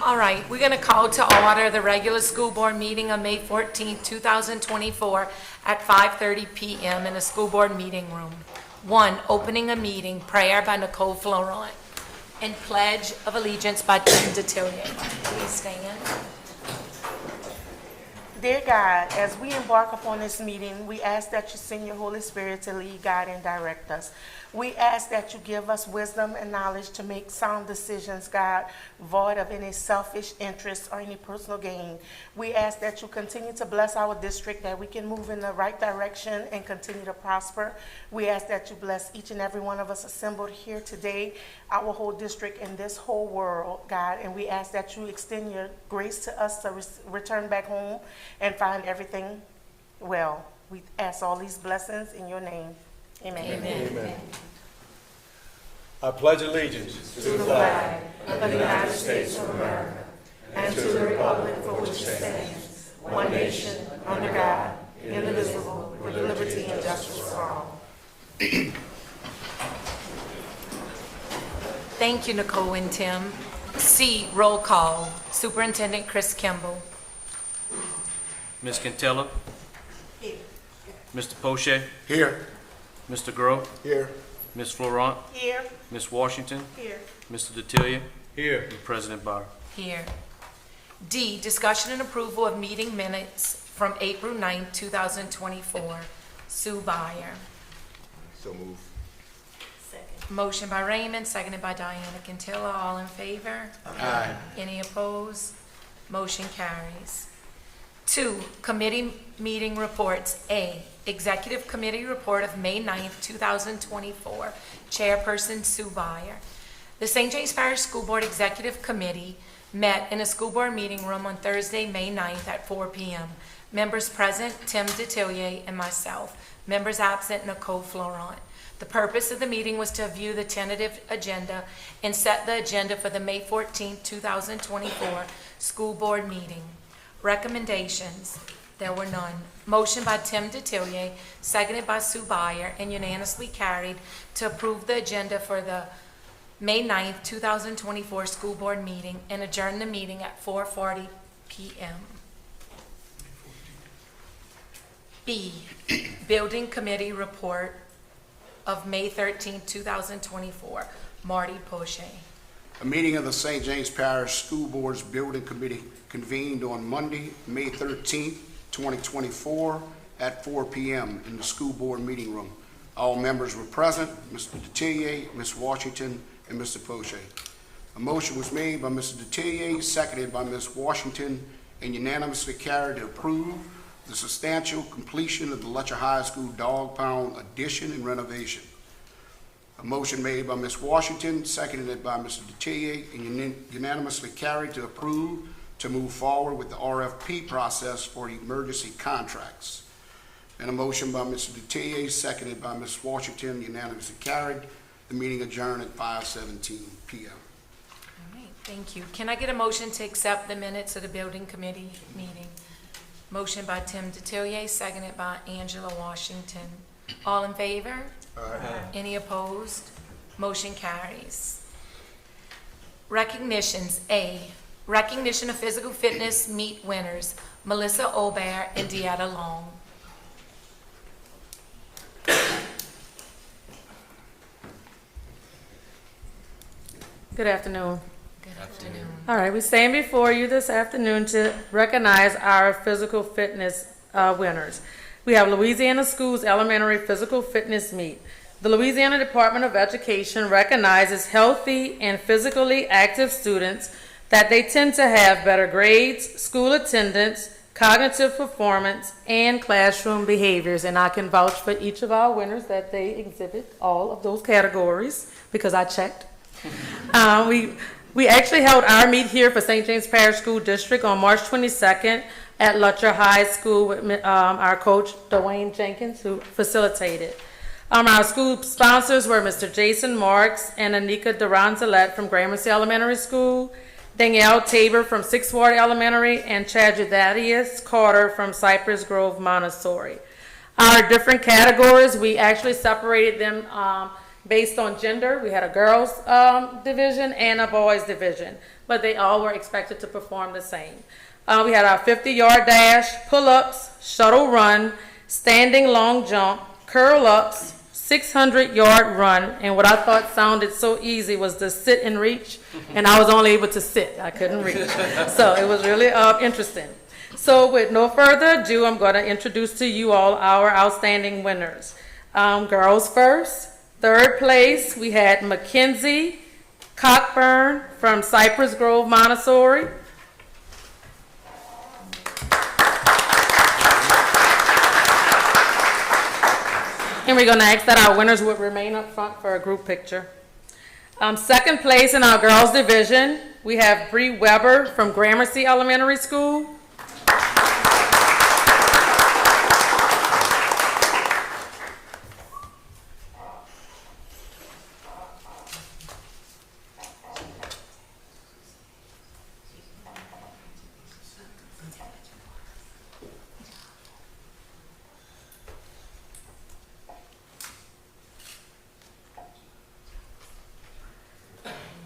All right, we're going to call to order the regular school board meeting on May 14th, 2024 at 5:30 p.m. in the school board meeting room. 1, opening a meeting, prayer by Nicole Florent, and pledge of allegiance by Tim Detillier. Please stand. Dear God, as we embark upon this meeting, we ask that you send your Holy Spirit to lead, guide, and direct us. We ask that you give us wisdom and knowledge to make sound decisions, God, void of any selfish interest or any personal gain. We ask that you continue to bless our district, that we can move in the right direction and continue to prosper. We ask that you bless each and every one of us assembled here today, our whole district and this whole world, God. And we ask that you extend your grace to us to return back home and find everything well. We ask all these blessings in your name. Amen. Amen. Amen. I pledge allegiance To the flag of the United States of America and to the republic for which it stands, one nation, under God, indivisible, with liberty and justice for all. Thank you, Nicole and Tim. C, roll call. Superintendent Chris Kimball. Ms. Quintella? Here. Mr. Poche? Here. Mr. Grow? Here. Ms. Florent? Here. Ms. Washington? Here. Mr. Detillier? Here. And President Barr. Here. D, discussion and approval of meeting minutes from April 9th, 2024. Sue Byer. So move. Second. Motion by Raymond, seconded by Diana Quintilla. All in favor? Aye. Any opposed? Motion carries. 2, committee meeting reports. A, Executive Committee Report of May 9th, 2024. Chairperson Sue Byer. The St. James Parish School Board Executive Committee met in a school board meeting room on Thursday, May 9th at 4 p.m. Members present, Tim Detillier and myself. Members absent, Nicole Florent. The purpose of the meeting was to view the tentative agenda and set the agenda for the May 14th, 2024 school board meeting. Recommendations, there were none. Motion by Tim Detillier, seconded by Sue Byer, and unanimously carried to approve the agenda for the May 9th, 2024 school board meeting and adjourn the meeting at 4:40 p.m. B, Building Committee Report of May 13th, 2024. Marty Poche. A meeting of the St. James Parish School Board's Building Committee convened on Monday, May 13th, 2024 at 4 p.m. in the school board meeting room. All members were present, Mr. Detillier, Ms. Washington, and Mr. Poche. A motion was made by Mr. Detillier, seconded by Ms. Washington, and unanimously carried to approve the substantial completion of the Letcher High School dog pound addition and renovation. A motion made by Ms. Washington, seconded by Mr. Detillier, and unanimously carried to approve to move forward with the RFP process for emergency contracts. And a motion by Mr. Detillier, seconded by Ms. Washington, unanimously carried. The meeting adjourned at 5:17 p.m. All right, thank you. Can I get a motion to accept the minutes of the Building Committee meeting? Motion by Tim Detillier, seconded by Angela Washington. All in favor? Aye. Any opposed? Motion carries. Recognitions. A, recognition of physical fitness meet winners, Melissa Aubert and Deetta Long. Good afternoon. Good afternoon. All right, we stand before you this afternoon to recognize our physical fitness winners. We have Louisiana Schools Elementary Physical Fitness Meet. The Louisiana Department of Education recognizes healthy and physically active students that they tend to have better grades, school attendance, cognitive performance, and classroom behaviors. And I can vouch for each of our winners that they exhibit all of those categories because I checked. We actually held our meet here for St. James Parish School District on March 22nd at Letcher High School with our coach, Dwayne Jenkins, who facilitated. Our school sponsors were Mr. Jason Marks and Anika Duranzalette from Gramercy Elementary School, Danielle Tabor from 6th Ward Elementary, and Chad Thaddeus Carter from Cypress Grove Montessori. Our different categories, we actually separated them based on gender. We had a girls division and a boys division, but they all were expected to perform the same. We had our 50-yard dash, pull-ups, shuttle run, standing long jump, curl-ups, 600-yard run, and what I thought sounded so easy was the sit and reach, and I was only able to sit. I couldn't reach. So it was really interesting. So with no further ado, I'm going to introduce to you all our outstanding winners. Girls first. Third place, we had Mackenzie Cockburn from Cypress Grove Montessori. And we're going to ask that our winners would remain up front for a group picture. Second place in our girls division, we have Bree Weber from Gramercy Elementary School.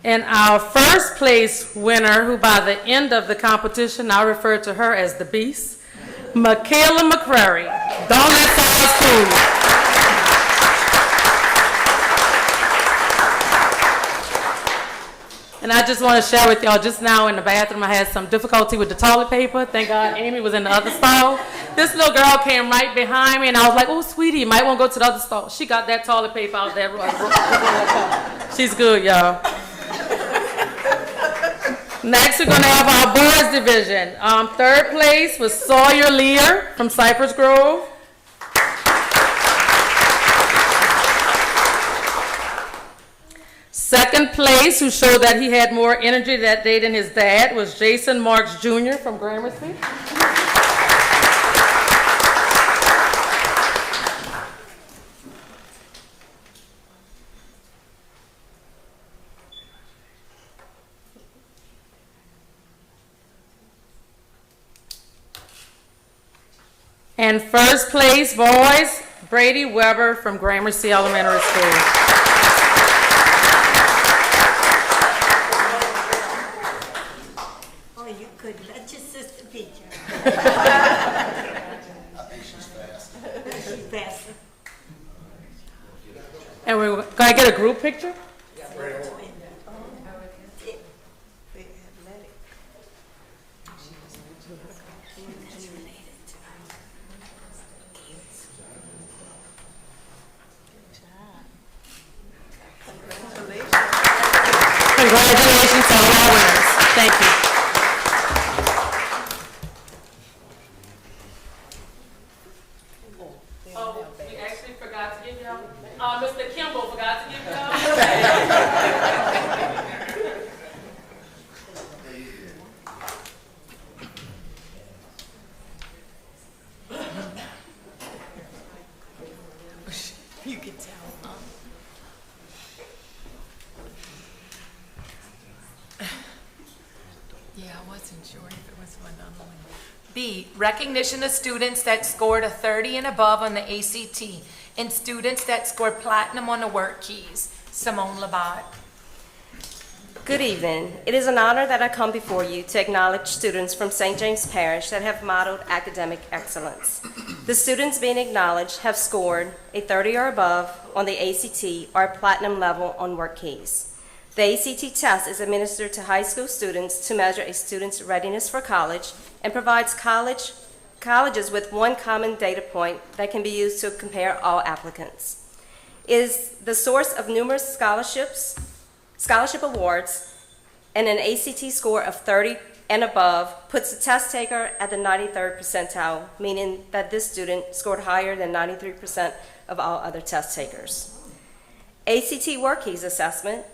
And our first place winner, who by the end of the competition, I refer to her as the Beast, Michaela McCrary. Don't let size fool you. And I just want to share with y'all, just now in the bathroom, I had some difficulty with the toilet paper. Thank God Amy was in the other stall. This little girl came right behind me, and I was like, oh, sweetie, you might want to go to the other stall. She got that toilet paper out there. She's good, y'all. Next, we're going to have our boys division. Third place was Sawyer Lear from Cypress Grove. Second place, who showed that he had more energy that day than his dad, was Jason Marks Jr. from Gramercy. And first place, boys, Brady Weber from Gramercy Elementary School. Oh, you could let your sister picture. She's faster. And we're going to get a group picture? Congratulations to all our winners. Thank you. Oh, we actually forgot to give y'all. Mr. Kimball forgot to give y'all. You can tell. Yeah, I wasn't sure if it was one on one. B, recognition of students that scored a 30 and above on the ACT and students that scored platinum on the work keys. Simone Labat. Good evening. It is an honor that I come before you to acknowledge students from St. James Parish that have modeled academic excellence. The students being acknowledged have scored a 30 or above on the ACT or a platinum level on work keys. The ACT test is administered to high school students to measure a student's readiness for college and provides colleges with one common data point that can be used to compare all applicants. It is the source of numerous scholarship awards, and an ACT score of 30 and above puts the test taker at the 93rd percentile, meaning that this student scored higher than 93% of all other test takers. ACT work keys assessment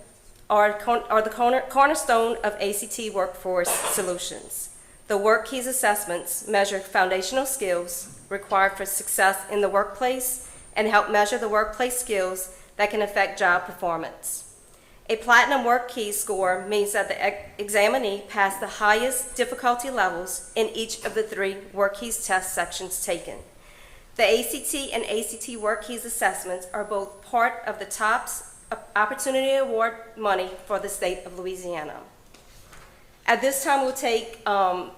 are the cornerstone of ACT workforce solutions. The work keys assessments measure foundational skills required for success in the workplace and help measure the workplace skills that can affect job performance. A platinum work keys score means that the examinee passed the highest difficulty levels in each of the 3 work keys test sections taken. The ACT and ACT work keys assessments are both part of the TOPS Opportunity Award money for the state of Louisiana. At this time,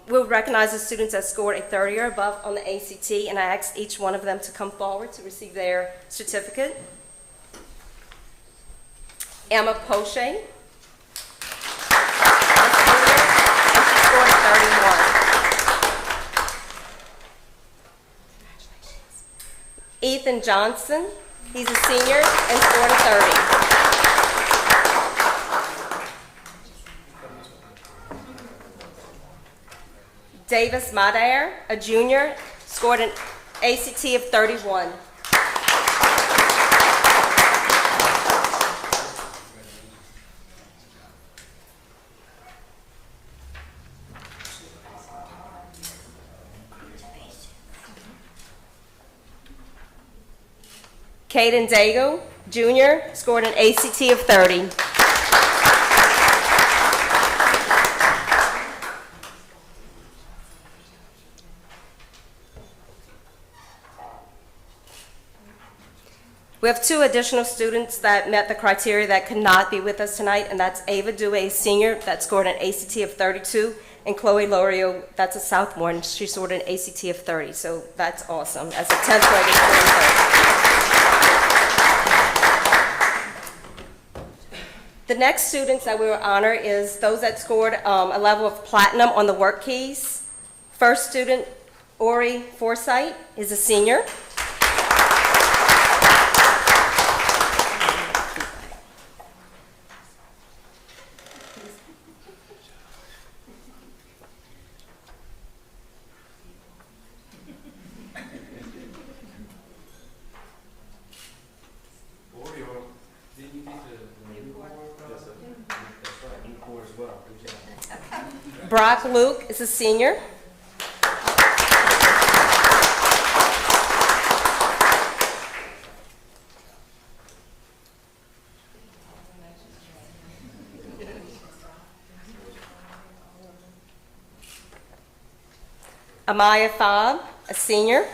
we'll recognize the students that scored a 30 or above on the ACT, and I ask each one of them to come forward to receive their certificate. Emma Poche. And she scored a 31. Ethan Johnson, he's a senior and scored a 30. Davis Madair, a junior, scored an ACT of 31. Caden Dago, junior, scored an ACT of 30. We have two additional students that met the criteria that could not be with us tonight, and that's Ava Dewey, senior, that scored an ACT of 32, and Chloe Lorio, that's a sophomore, and she scored an ACT of 30, so that's awesome. As a 10th grader, scoring 30. The next students that we will honor is those that scored a level of platinum on the work keys. First student, Ori Forsythe, is a senior. Brock Luke is a senior. Amaya Fobb, a senior.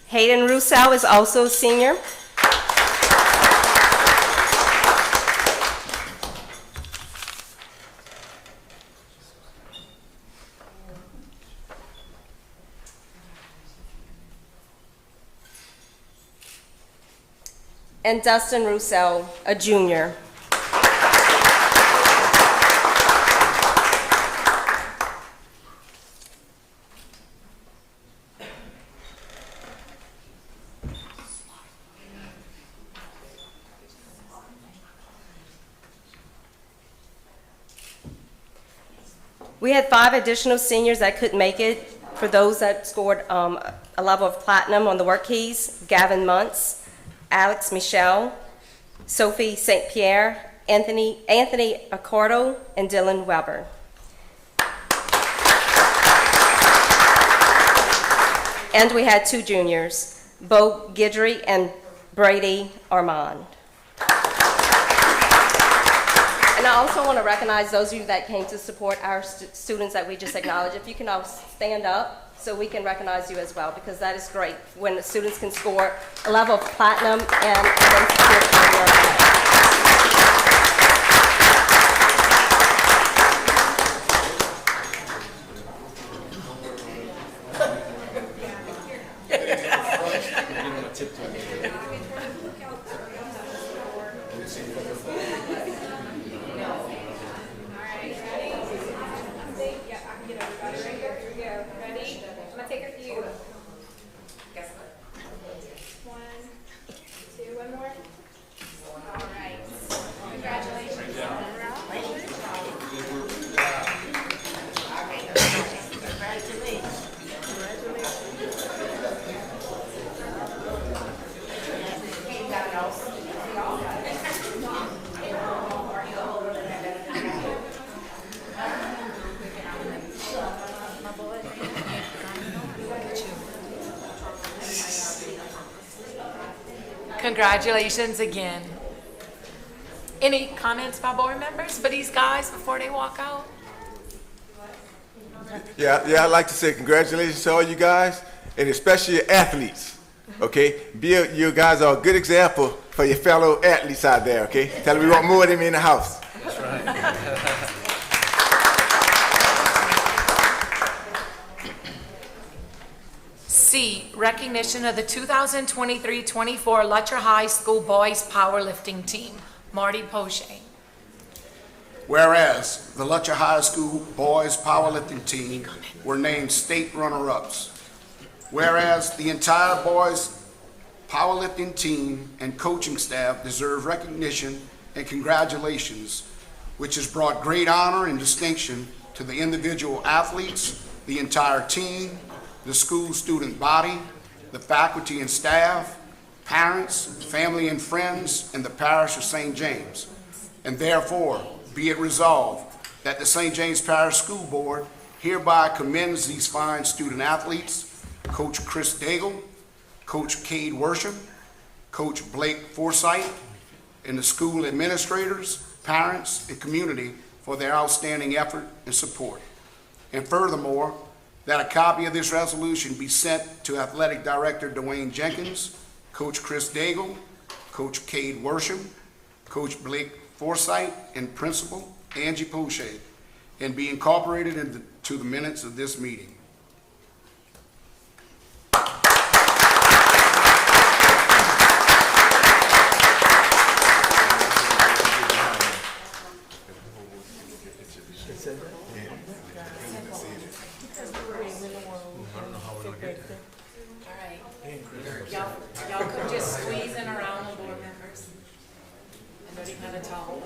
Hayden Russell is also a senior. And Dustin Russell, a junior. We had 5 additional seniors that couldn't make it. For those that scored a level of platinum on the work keys, Gavin Muntz, Alex Michelle, Sophie St. Pierre, Anthony Accordo, and Dylan Weber. And we had 2 juniors, Bo Guidry and Brady Armand. And I also want to recognize those of you that came to support our students that we just acknowledged. If you can all stand up so we can recognize you as well, because that is great when the students can score a level of platinum and they support your work. Congratulations again. Any comments by board members for these guys before they walk out? Yeah, I'd like to say congratulations to all you guys, and especially your athletes, okay? You guys are a good example for your fellow athletes out there, okay? Tell them we want more of them in the house. C, recognition of the 2023-24 Lutcher High School Boys Powerlifting Team. Marty Poche. Whereas the Lutcher High School Boys Powerlifting Team were named state runner-ups. Whereas the entire boys powerlifting team and coaching staff deserve recognition and congratulations, which has brought great honor and distinction to the individual athletes, the entire team, the school student body, the faculty and staff, parents, family and friends, and the parish of St. James. And therefore, be it resolved that the St. James Parish School Board hereby commends these fine student athletes, Coach Chris Daigle, Coach Cade Worsham, Coach Blake Forsythe, and the school administrators, parents, and community for their outstanding effort and support. And furthermore, that a copy of this resolution be sent to Athletic Director Dwayne Jenkins, Coach Chris Daigle, Coach Cade Worsham, Coach Blake Forsythe, and Principal Angie Poche, and be incorporated into the minutes of this meeting. Y'all could just squeeze in around the board members. I know they kind of tall.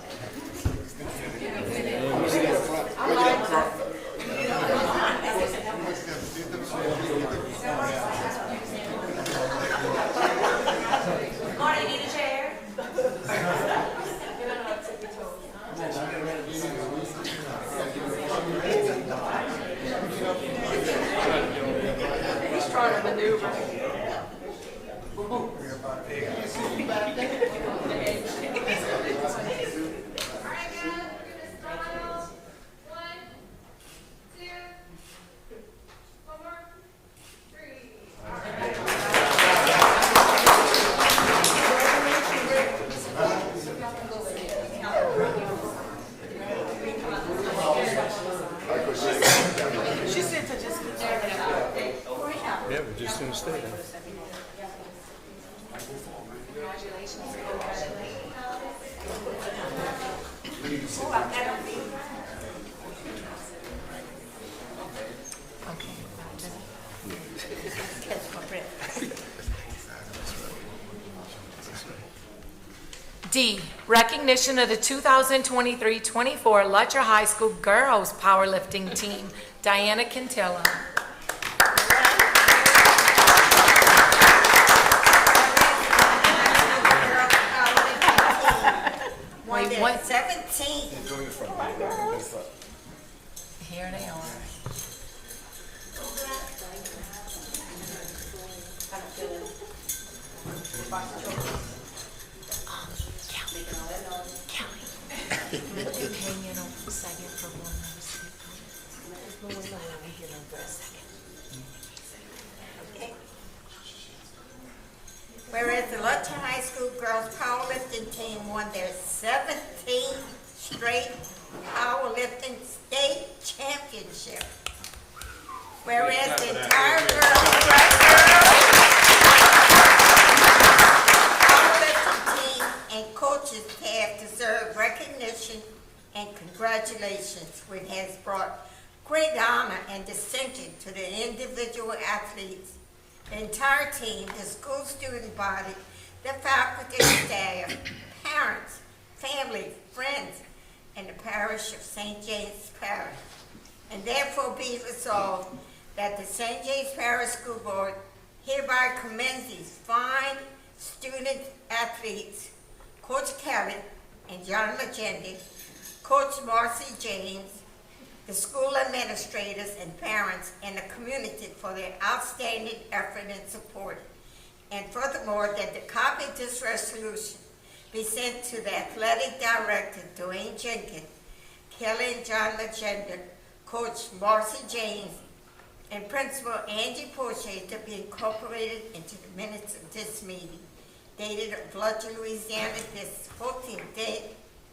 Marty, need a chair? He's trying to maneuver. She said to just. Yeah, we're just gonna stay there. D, recognition of the 2023-24 Lutcher High School Girls Powerlifting Team. Diana Quintilla. Won Wait, their what? 17th. Here they are. Kelly, hang in a second for one Whereas the Lutcher High School Girls Powerlifting Team won their 17th straight powerlifting state championship. Whereas the entire powerlifting team and coaches staff deserve recognition and congratulations, which has brought great honor and distinction to the individual athletes, the entire team, the school student body, the faculty and staff, parents, family, friends, and the parish of St. James Parish. And therefore be resolved that the St. James Parish School Board hereby commends these fine student athletes, Coach Kelly and John Legendi, Coach Marcy James, the school administrators and parents and the community for their outstanding effort and support. And furthermore, that the copy of this resolution be sent to the athletic director, Dwayne Jenkins, Kelly and John Legenda, Coach Marcy James, and Principal Angie Poche to be incorporated into the minutes of this meeting, dated of Fletcher, Louisiana, this 14th day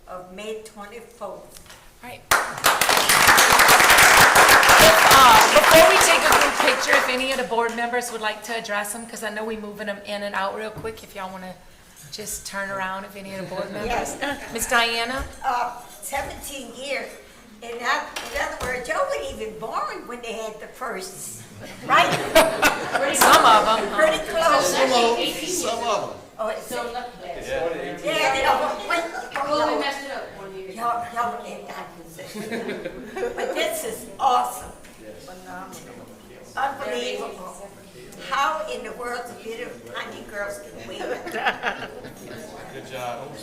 of May 24th. Right. Before we take a group picture, if any of the board members would like to address them, because I know we're moving them in and out real quick, if y'all want to just turn around, if any of the board members. Yes. Miss Diana? 17 years. In other words, y'all weren't even born when they had the first, right? Some of them. Pretty close. Some of them. Oh, it's yeah, they don't. We messed it up one year. Y'all get that position. But this is awesome. Phenomenal. Unbelievable. How in the world the beautiful Ivy girls can win? Good job.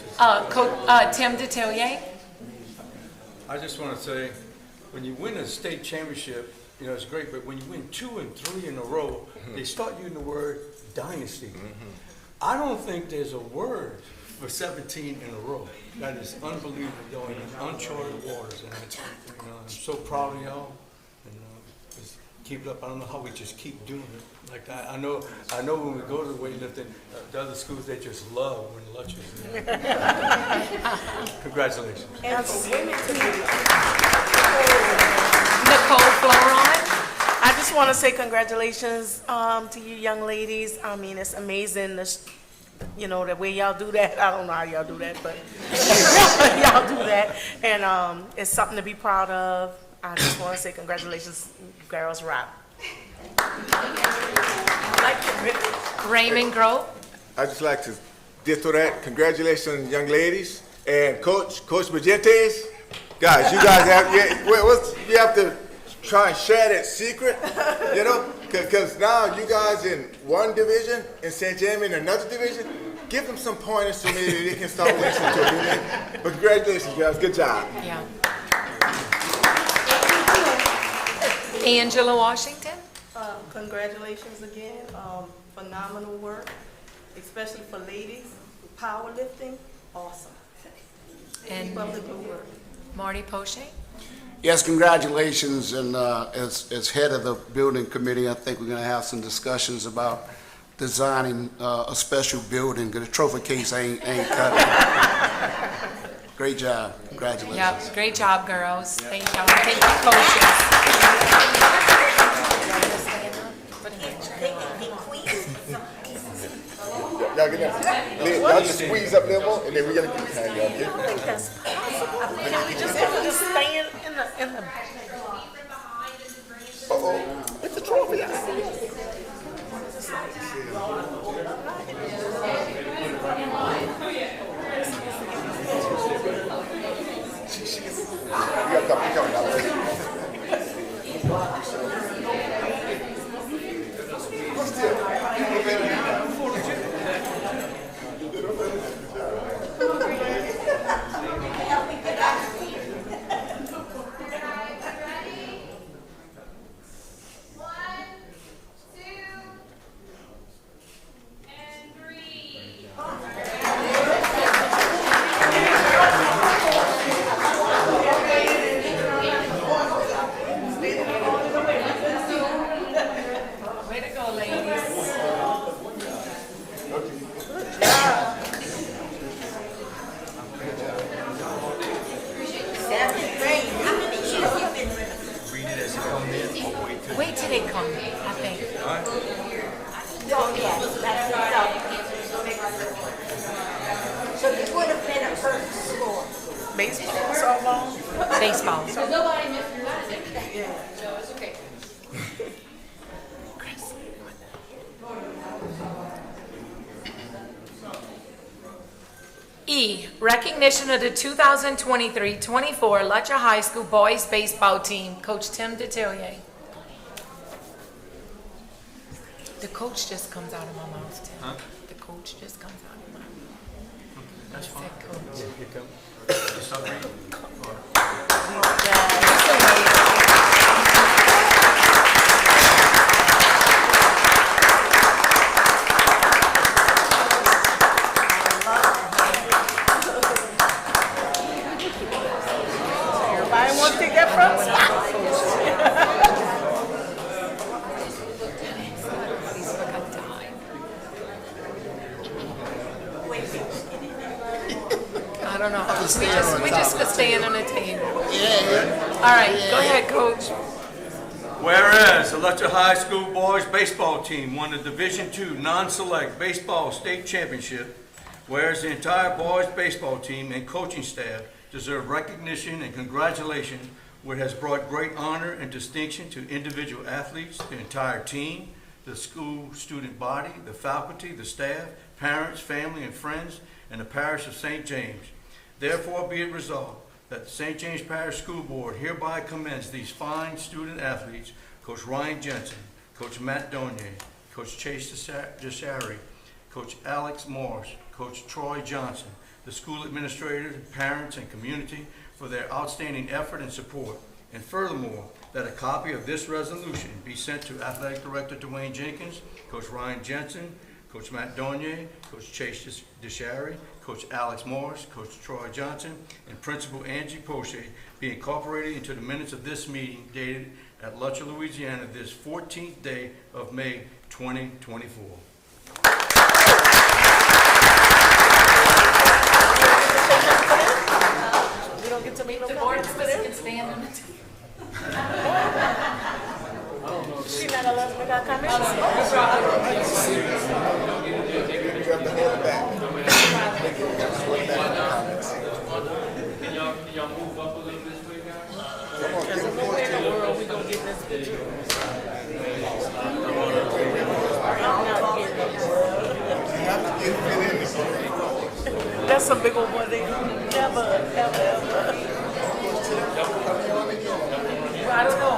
Tim Detillier? I just want to say, when you win a state championship, you know, it's great, but when you win 2 and 3 in a row, they start using the word dynasty. I don't think there's a word for 17 in a row. That is unbelievable, y'all, in uncharted waters. And I'm so proud of y'all. And just keep it up. I don't know how we just keep doing it. Like I know when we go to the weightlifting, the other schools, they just love when Lutch is there. Congratulations. And for women too. Nicole Floron? I just want to say congratulations to you young ladies. I mean, it's amazing, you know, the way y'all do that. I don't know how y'all do that, but y'all do that. And it's something to be proud of. I just want to say congratulations, girls rock. Raymond Grove? I'd just like to ditto that. Congratulations, young ladies. And Coach Magentes. Guys, you guys you have to try and share that secret, you know? Because now you guys in one division and St. James in another division, give them some pointers so maybe they can start listening to it. But congratulations, guys. Good job. Yeah. Angela Washington? Congratulations again. Phenomenal work, especially for ladies. Powerlifting, awesome. And Keep up the good work. Marty Poche? Yes, congratulations, and as head of the building committee, I think we're going to have some discussions about designing a special building, because the trophy case ain't cut it. Great job, congratulations. Yep, great job, girls. Thank y'all. Thank you, coaches. Y'all get that? Y'all just squeeze up there more, and then we gotta get behind y'all. I don't think that's possible. Can we just stand in the with the trophy? I see it. You gotta come down. Way to go, ladies. Seventh grade. How many years you been with us? Read it as it comes in, or wait till Wait till they come, I think. Oh, yes, that's so you would have been a first score. Baseball, softball. Baseball. E, recognition of the 2023-24 Letcher High School boys baseball team. Coach Tim Detillier. The coach just comes out of my mouth, Tim. Huh? The coach just comes out of my mouth. That's fine. Said coach. Here come. You start reading? don't know. We just could stand on the table. All right, go ahead, Coach. Whereas the Letcher High School boys baseball team won the Division II non-select baseball state championship, whereas the entire boys baseball team and coaching staff deserve recognition and congratulations, which has brought great honor and distinction to individual athletes, the entire team, the school student body, the faculty, the staff, parents, family, and friends, and the parish of St. James. Therefore, be it resolved that the St. James Parish School Board hereby commends these fine student athletes, Coach Ryan Jensen, Coach Matt Donier, Coach Chase Deshary, Coach Alex Morris, Coach Troy Johnson, the school administrators, parents, and community for their outstanding effort and support. And furthermore, that a copy of this resolution be sent to Athletic Director Dwayne Jenkins, Coach Ryan Jensen, Coach Matt Donier, Coach Chase Deshary, Coach Alex Morris, Coach Troy Johnson, and Principal Angie Poche be incorporated into the minutes of this meeting dated at Letcher, Louisiana, this 14th day of May 2024. We don't get to meet The board members can stand on the table. She's not allowed to make our comments. You have to hold it back. Can y'all move up a little this way, guys? There's no way in the world we gonna get this picture. That's a big old one. They never, ever, ever. I don't know.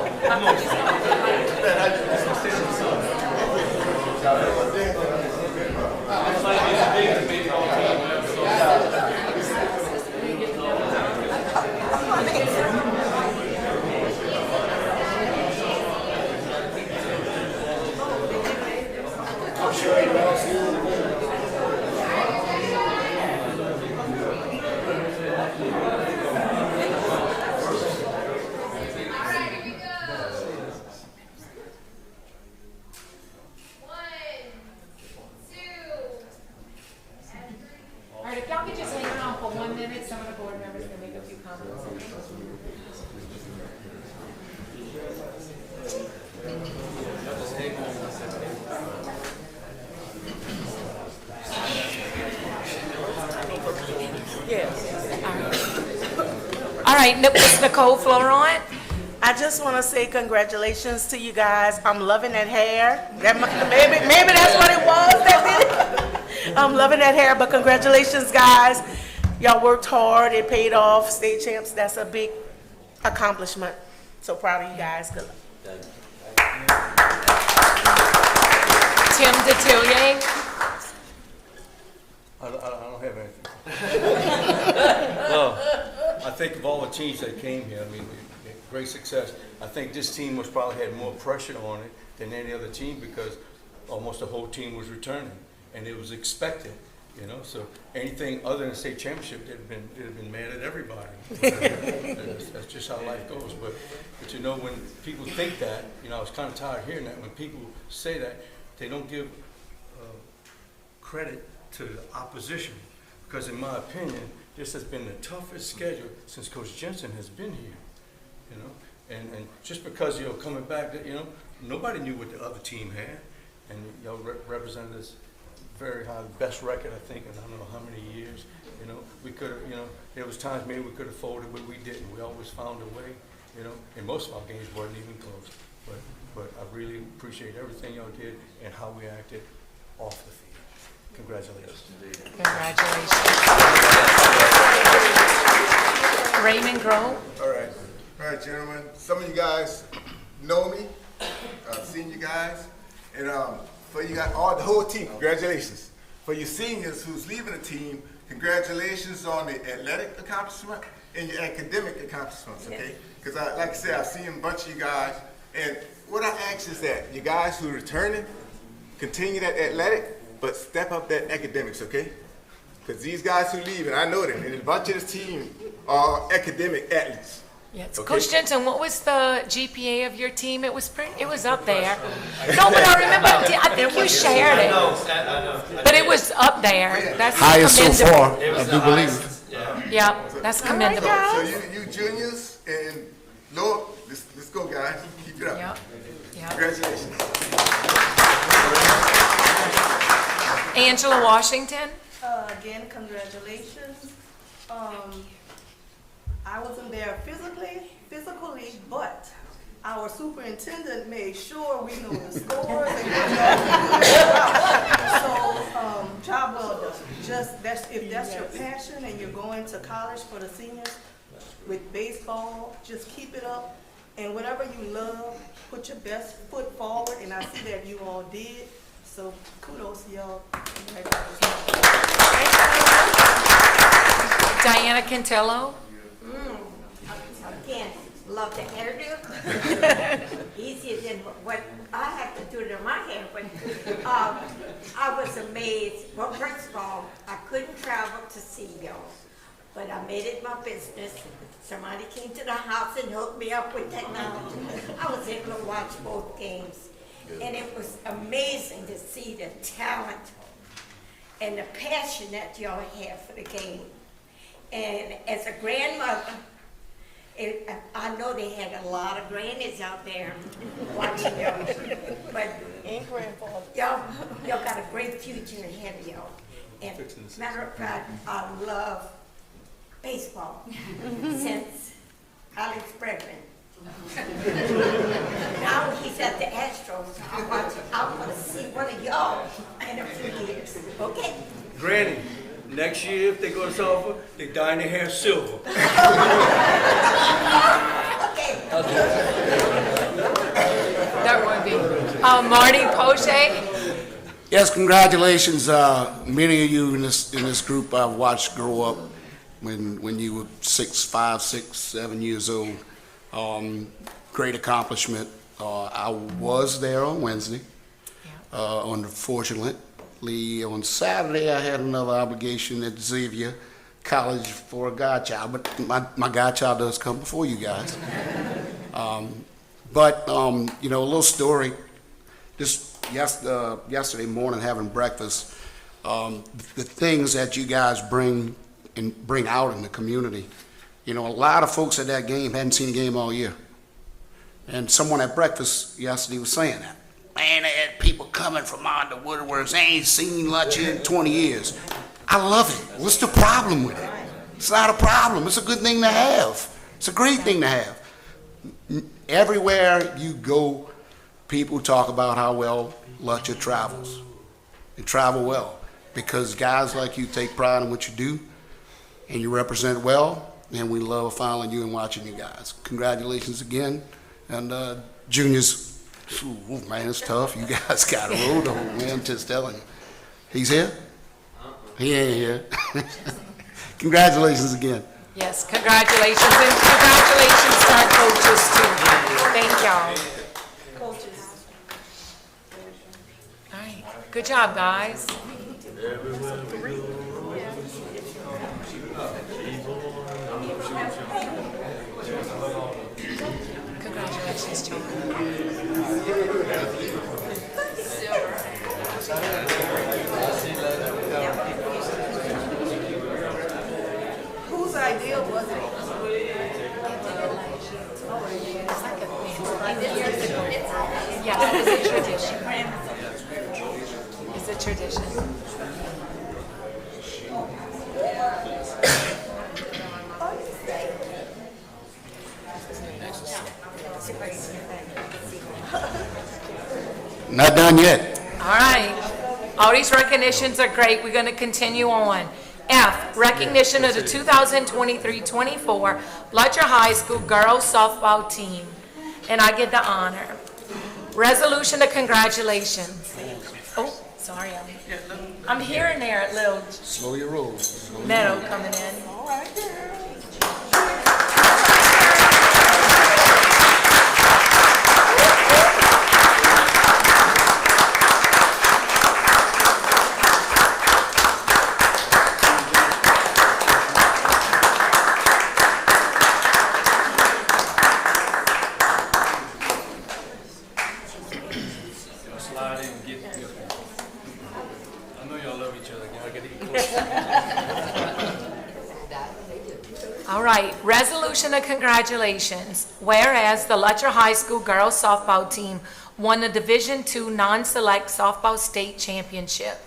All right, if y'all could just hang on for 1 minute, some of the board members can make a few comments. All right, Ms. Nicole Florent. I just want to say congratulations to you guys. I'm loving that hair. Maybe that's what it was that did it. I'm loving that hair, but congratulations, guys. Y'all worked hard. It paid off. State champs, that's a big accomplishment. So proud of you guys. Good luck. Tim Detillier. I don't have anything. Well, I think of all the teams that came here, I mean, great success. I think this team was probably had more pressure on it than any other team because almost the whole team was returning, and it was expected, you know. So anything other than state championship, they'd have been mad at everybody. That's just how life goes. But you know, when people think that, you know, I was kind of tired of hearing that. When people say that, they don't give credit to the opposition, because in my opinion, this has been the toughest schedule since Coach Jensen has been here, you know. And just because you're coming back, you know, nobody knew what the other team had, and y'all represented us very high, best record I think in I don't know how many years. You know, we could have, you know, there was times maybe we could have folded, but we didn't. We always found a way, you know. And most of our games weren't even close. But I really appreciate everything y'all did and how we acted off the field. Congratulations. Congratulations. Raymond Grove. All right, gentlemen. Some of you guys know me. I've seen you guys. And for you guys, the whole team, congratulations. For your seniors who's leaving the team, congratulations on the athletic accomplishment and your academic accomplishments, okay? Because like I said, I've seen a bunch of you guys. And what I ask is that you guys who are returning, continue that athletic, but step up that academics, okay? Because these guys who leave, and I know them, and a bunch of this team are academic athletes. Yes. Okay. Coach Jensen, what was the GPA of your team? It was up there. No, but I remember, I think you shared it. But it was up there. That's Highest so commendable. far, I do believe. Yeah, that's commendable. So you juniors and Lord, let's go, guys. Keep it up. Yep, yep. Congratulations. Angela Washington? Again, congratulations. I wasn't there physically, but our superintendent made sure we knew the scores and so, job well done. If that's your passion and you're going to college for the seniors with baseball, just keep it up. And whatever you love, put your best foot forward, and I see that you all did. So kudos to y'all. Diana Cantello? Again, love the hairdo. Easier than what I have to do to my hair, but I was amazed. Well, first of all, I couldn't travel to see y'all, but I made it my business. Somebody came to the house and hooked me up with technology. I was able to watch both games, and it was amazing to see the talent and the passion that y'all have for the game. And as a grandmother, I know they had a lot of grannies out there watching y'all, but y'all got a great future ahead of y'all. And matter of fact, I love baseball since Alex Bregman. Now he's at the Astros. I want to see one of y'all in a few years. Okay? Granny, next year if they go to softball, they dye their hair silver. Okay. That would be. Marty Poche? Yes, congratulations. Many of you in this group I've watched grow up when you were 5, 6, 7 years old. Great accomplishment. I was there on Wednesday. Unfortunately, on Saturday I had another obligation at Xavier College for a godchild, but my godchild does come before you guys. You know, a little story. Just yesterday morning having breakfast, the things that you guys bring out in the community. You know, a lot of folks at that game hadn't seen a game all year. And someone at breakfast yesterday was saying that. Man, they had people coming from out the woodworks. They ain't seen lunch in 20 years. I love it. What's the problem with it? It's not a problem. It's a good thing to have. It's a great thing to have. Everywhere you go, people talk about how well Lutcher travels. They travel well because guys like you take pride in what you do and you represent well, and we love following you and watching you guys. Congratulations again. And juniors, ooh, man, it's tough. You guys got a road to hold, man, just telling you. He's here? He ain't here. Congratulations again. Yes, congratulations, and congratulations to our coaches too. Thank y'all. Coaches. All right, good job, guys. Congratulations, John. Whose idea was it? It's like a thing. Yeah, it's a tradition. It's a tradition. Not done yet. All right. All these recognitions are great. We're going to continue on. F, recognition of the 2023-24 Lutcher High School girls softball team. And I get the honor. Resolution of congratulations. Oh, sorry. I'm hearing there a little Slow your roll. meadow coming in. Slide in and get I know y'all love each other. Y'all get eat close. All right, resolution of congratulations. Whereas the Letcher High School girls softball team won the Division II non-select softball state championship.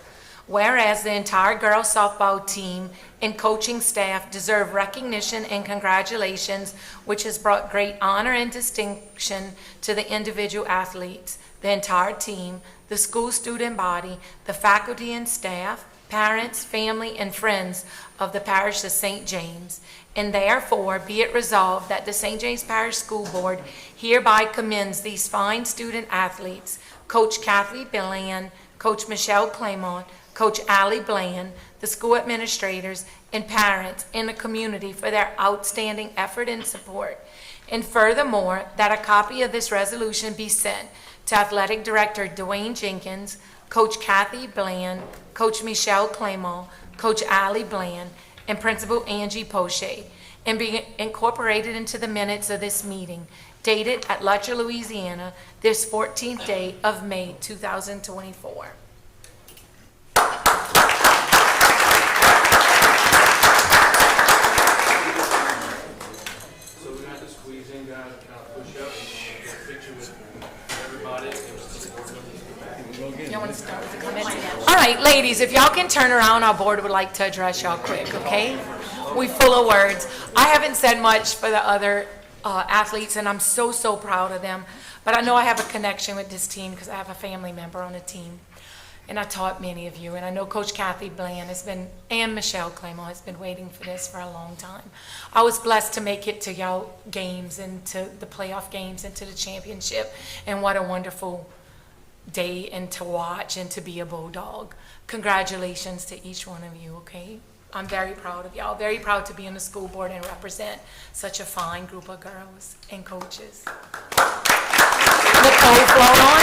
Whereas the entire girls softball team and coaching staff deserve recognition and congratulations, which has brought great honor and distinction to the individual athletes, the entire team, the school student body, the faculty and staff, parents, family, and friends of the parish of St. James. And therefore, be it resolved that the St. James Parish School Board hereby commends these fine student athletes, Coach Kathy Bland, Coach Michelle Claymont, Coach Allie Bland, the school administrators, and parents in the community for their outstanding effort and support. And furthermore, that a copy of this resolution be sent to Athletic Director Dwayne Jenkins, Coach Kathy Bland, Coach Michelle Claymont, Coach Allie Bland, and Principal Angie Poche, and be incorporated into the minutes of this meeting, dated at Letcher, Louisiana, this 14th day of May 2024. So we got to squeeze in, guys, kind of push up, and get a picture with everybody. You want to start with the comments? All right, ladies, if y'all can turn around, our board would like to address y'all quick, okay? We full of words. I haven't said much for the other athletes, and I'm so, so proud of them. But I know I have a connection with this team because I have a family member on the team. And I taught many of you, and I know Coach Kathy Bland has been, and Michelle Claymont has been waiting for this for a long time. I was blessed to make it to y'all games and to the playoff games and to the championship, and what a wonderful day and to watch and to be a Bulldog. Congratulations to each one of you, okay? I'm very proud of y'all, very proud to be on the school board and represent such a fine group of girls and coaches. Nicole, flow on.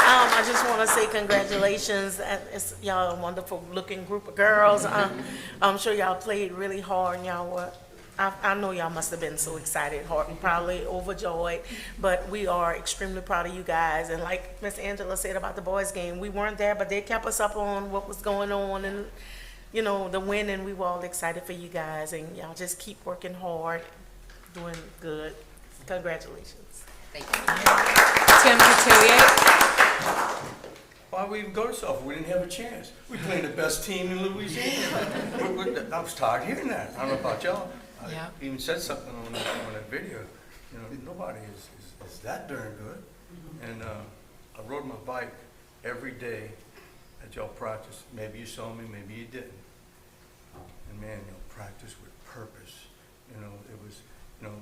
I just want to say congratulations. It's y'all a wonderful looking group of girls. I'm sure y'all played really hard, and y'all were, I know y'all must have been so excited, probably overjoyed, but we are extremely proud of you guys. And like Miss Angela said about the boys game, we weren't there, but they kept us up on what was going on and, you know, the win, and we were all excited for you guys, and y'all just keep working hard, doing good. Congratulations. Thank you. Tim Couturier. Why we even go to softball? We didn't have a chance. We played the best team in Louisiana. I was tired of hearing that. I don't know about y'all. Yeah. I even said something on that video. You know, nobody is that darn good. And I rode my bike every day at y'all practice. Maybe you saw me, maybe you didn't. And man, practice with purpose. You know, it was, you know,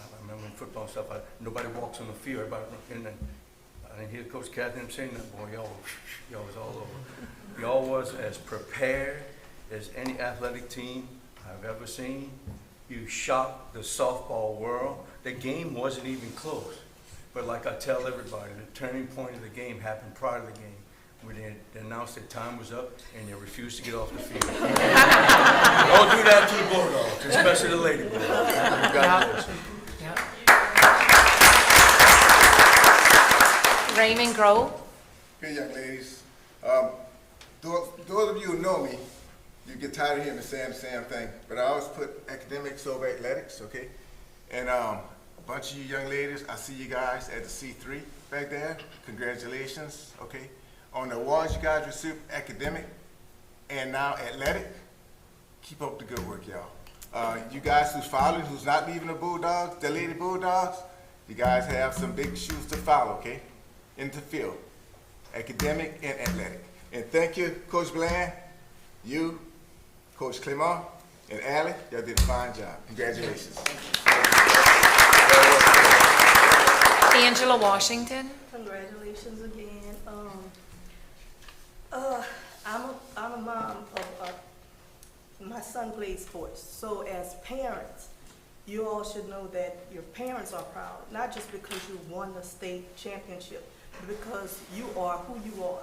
I remember in football and stuff, nobody walks on the field, everybody, and then I didn't hear Coach Catherine saying that, boy, y'all was all over. Y'all was as prepared as any athletic team I've ever seen. You shocked the softball world. The game wasn't even close. But like I tell everybody, the turning point of the game happened prior to the game, where they announced that time was up and they refused to get off the field. Don't do that to the Bulldogs, especially the Lady Bulldogs. Congratulations. Yeah. Raymond Grove. Hey, young ladies. Those of you who know me, you get tired of hearing the same thing, but I always put academics over athletics, okay? And a bunch of you young ladies, I see you guys at the C3 back there. Congratulations, okay? On the awards you guys received, academic and now athletic, keep up the good work, y'all. You guys who's following, who's not leaving the Bulldogs, the Lady Bulldogs, you guys have some big shoes to follow, okay? Into the field, academic and athletic. And thank you, Coach Bland, you, Coach Clement, and Allie, y'all did a fine job. Congratulations. Angela Washington. Congratulations again. I'm a mom of my son plays sports. So as parents, you all should know that your parents are proud, not just because you won the state championship, but because you are who you are.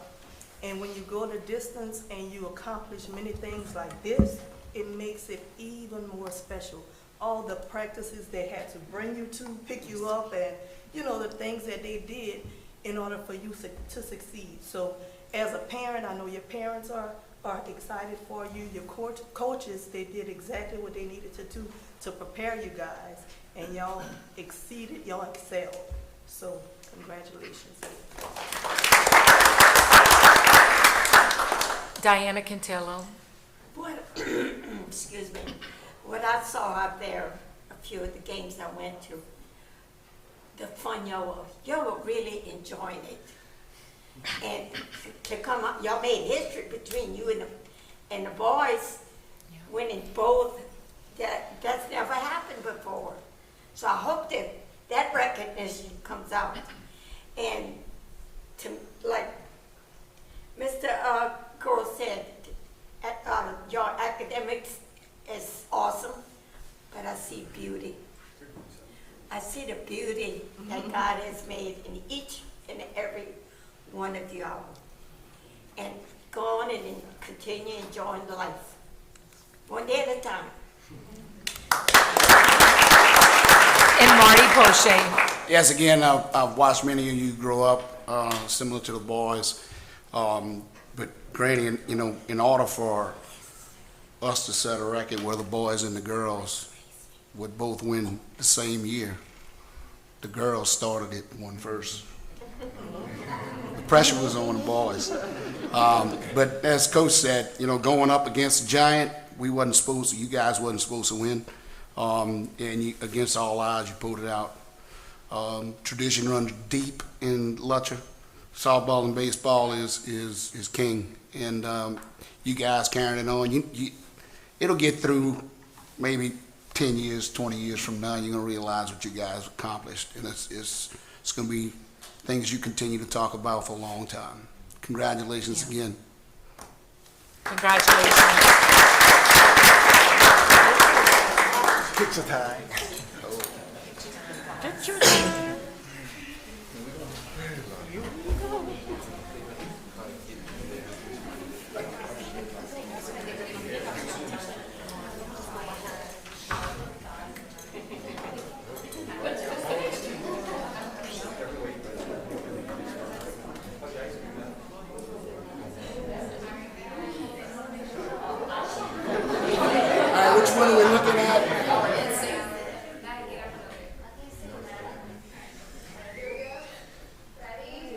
And when you go the distance and you accomplish many things like this, it makes it even more special. All the practices they had to bring you to, pick you up, and you know, the things that they did in order for you to succeed. So as a parent, I know your parents are are excited for you. Your coaches, they did exactly what they needed to do to prepare you guys, and y'all exceeded, y'all excelled. So congratulations. Diana Cantillo. What, excuse me, what I saw out there, a few of the games I went to, the fun y'all were really enjoying it. And to come up, y'all made history between you and the boys, winning both. That's never happened before. So I hope that recognition comes out. And to, like Mr. Girl said, your academics is awesome, but I see beauty. I see the beauty that God has made in each and every one of y'all. And go on and continue enjoying life. One day at a time. And Marty Poche. Yes, again, I've watched many of you grow up, similar to the boys. But granted, you know, in order for us to set a record where the boys and the girls would both win the same year, the girls started it one first. The pressure was on the boys. But as Coach said, you know, going up against a giant, you guys wasn't supposed to win. And against all odds, you pulled it out. Tradition runs deep in Lutcher. Softball and baseball is king, and you guys carrying it on. It'll get through maybe 10 years, 20 years from now. You're gonna realize what you guys accomplished, and it's gonna be things you continue to talk about for a long time. Congratulations again. Congratulations. Picture time. Picture time. Which one are we looking at?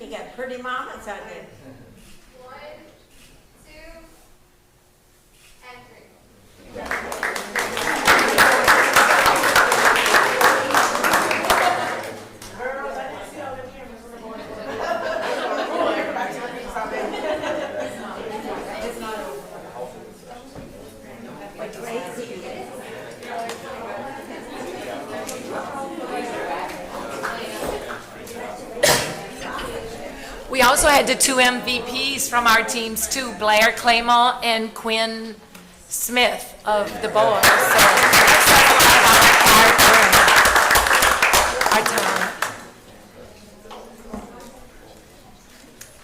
You got pretty mamas out there. 1, 2, and 3. We also had the 2 MVPs from our teams too, Blair Claymont and Quinn Smith of the boys. So our talent.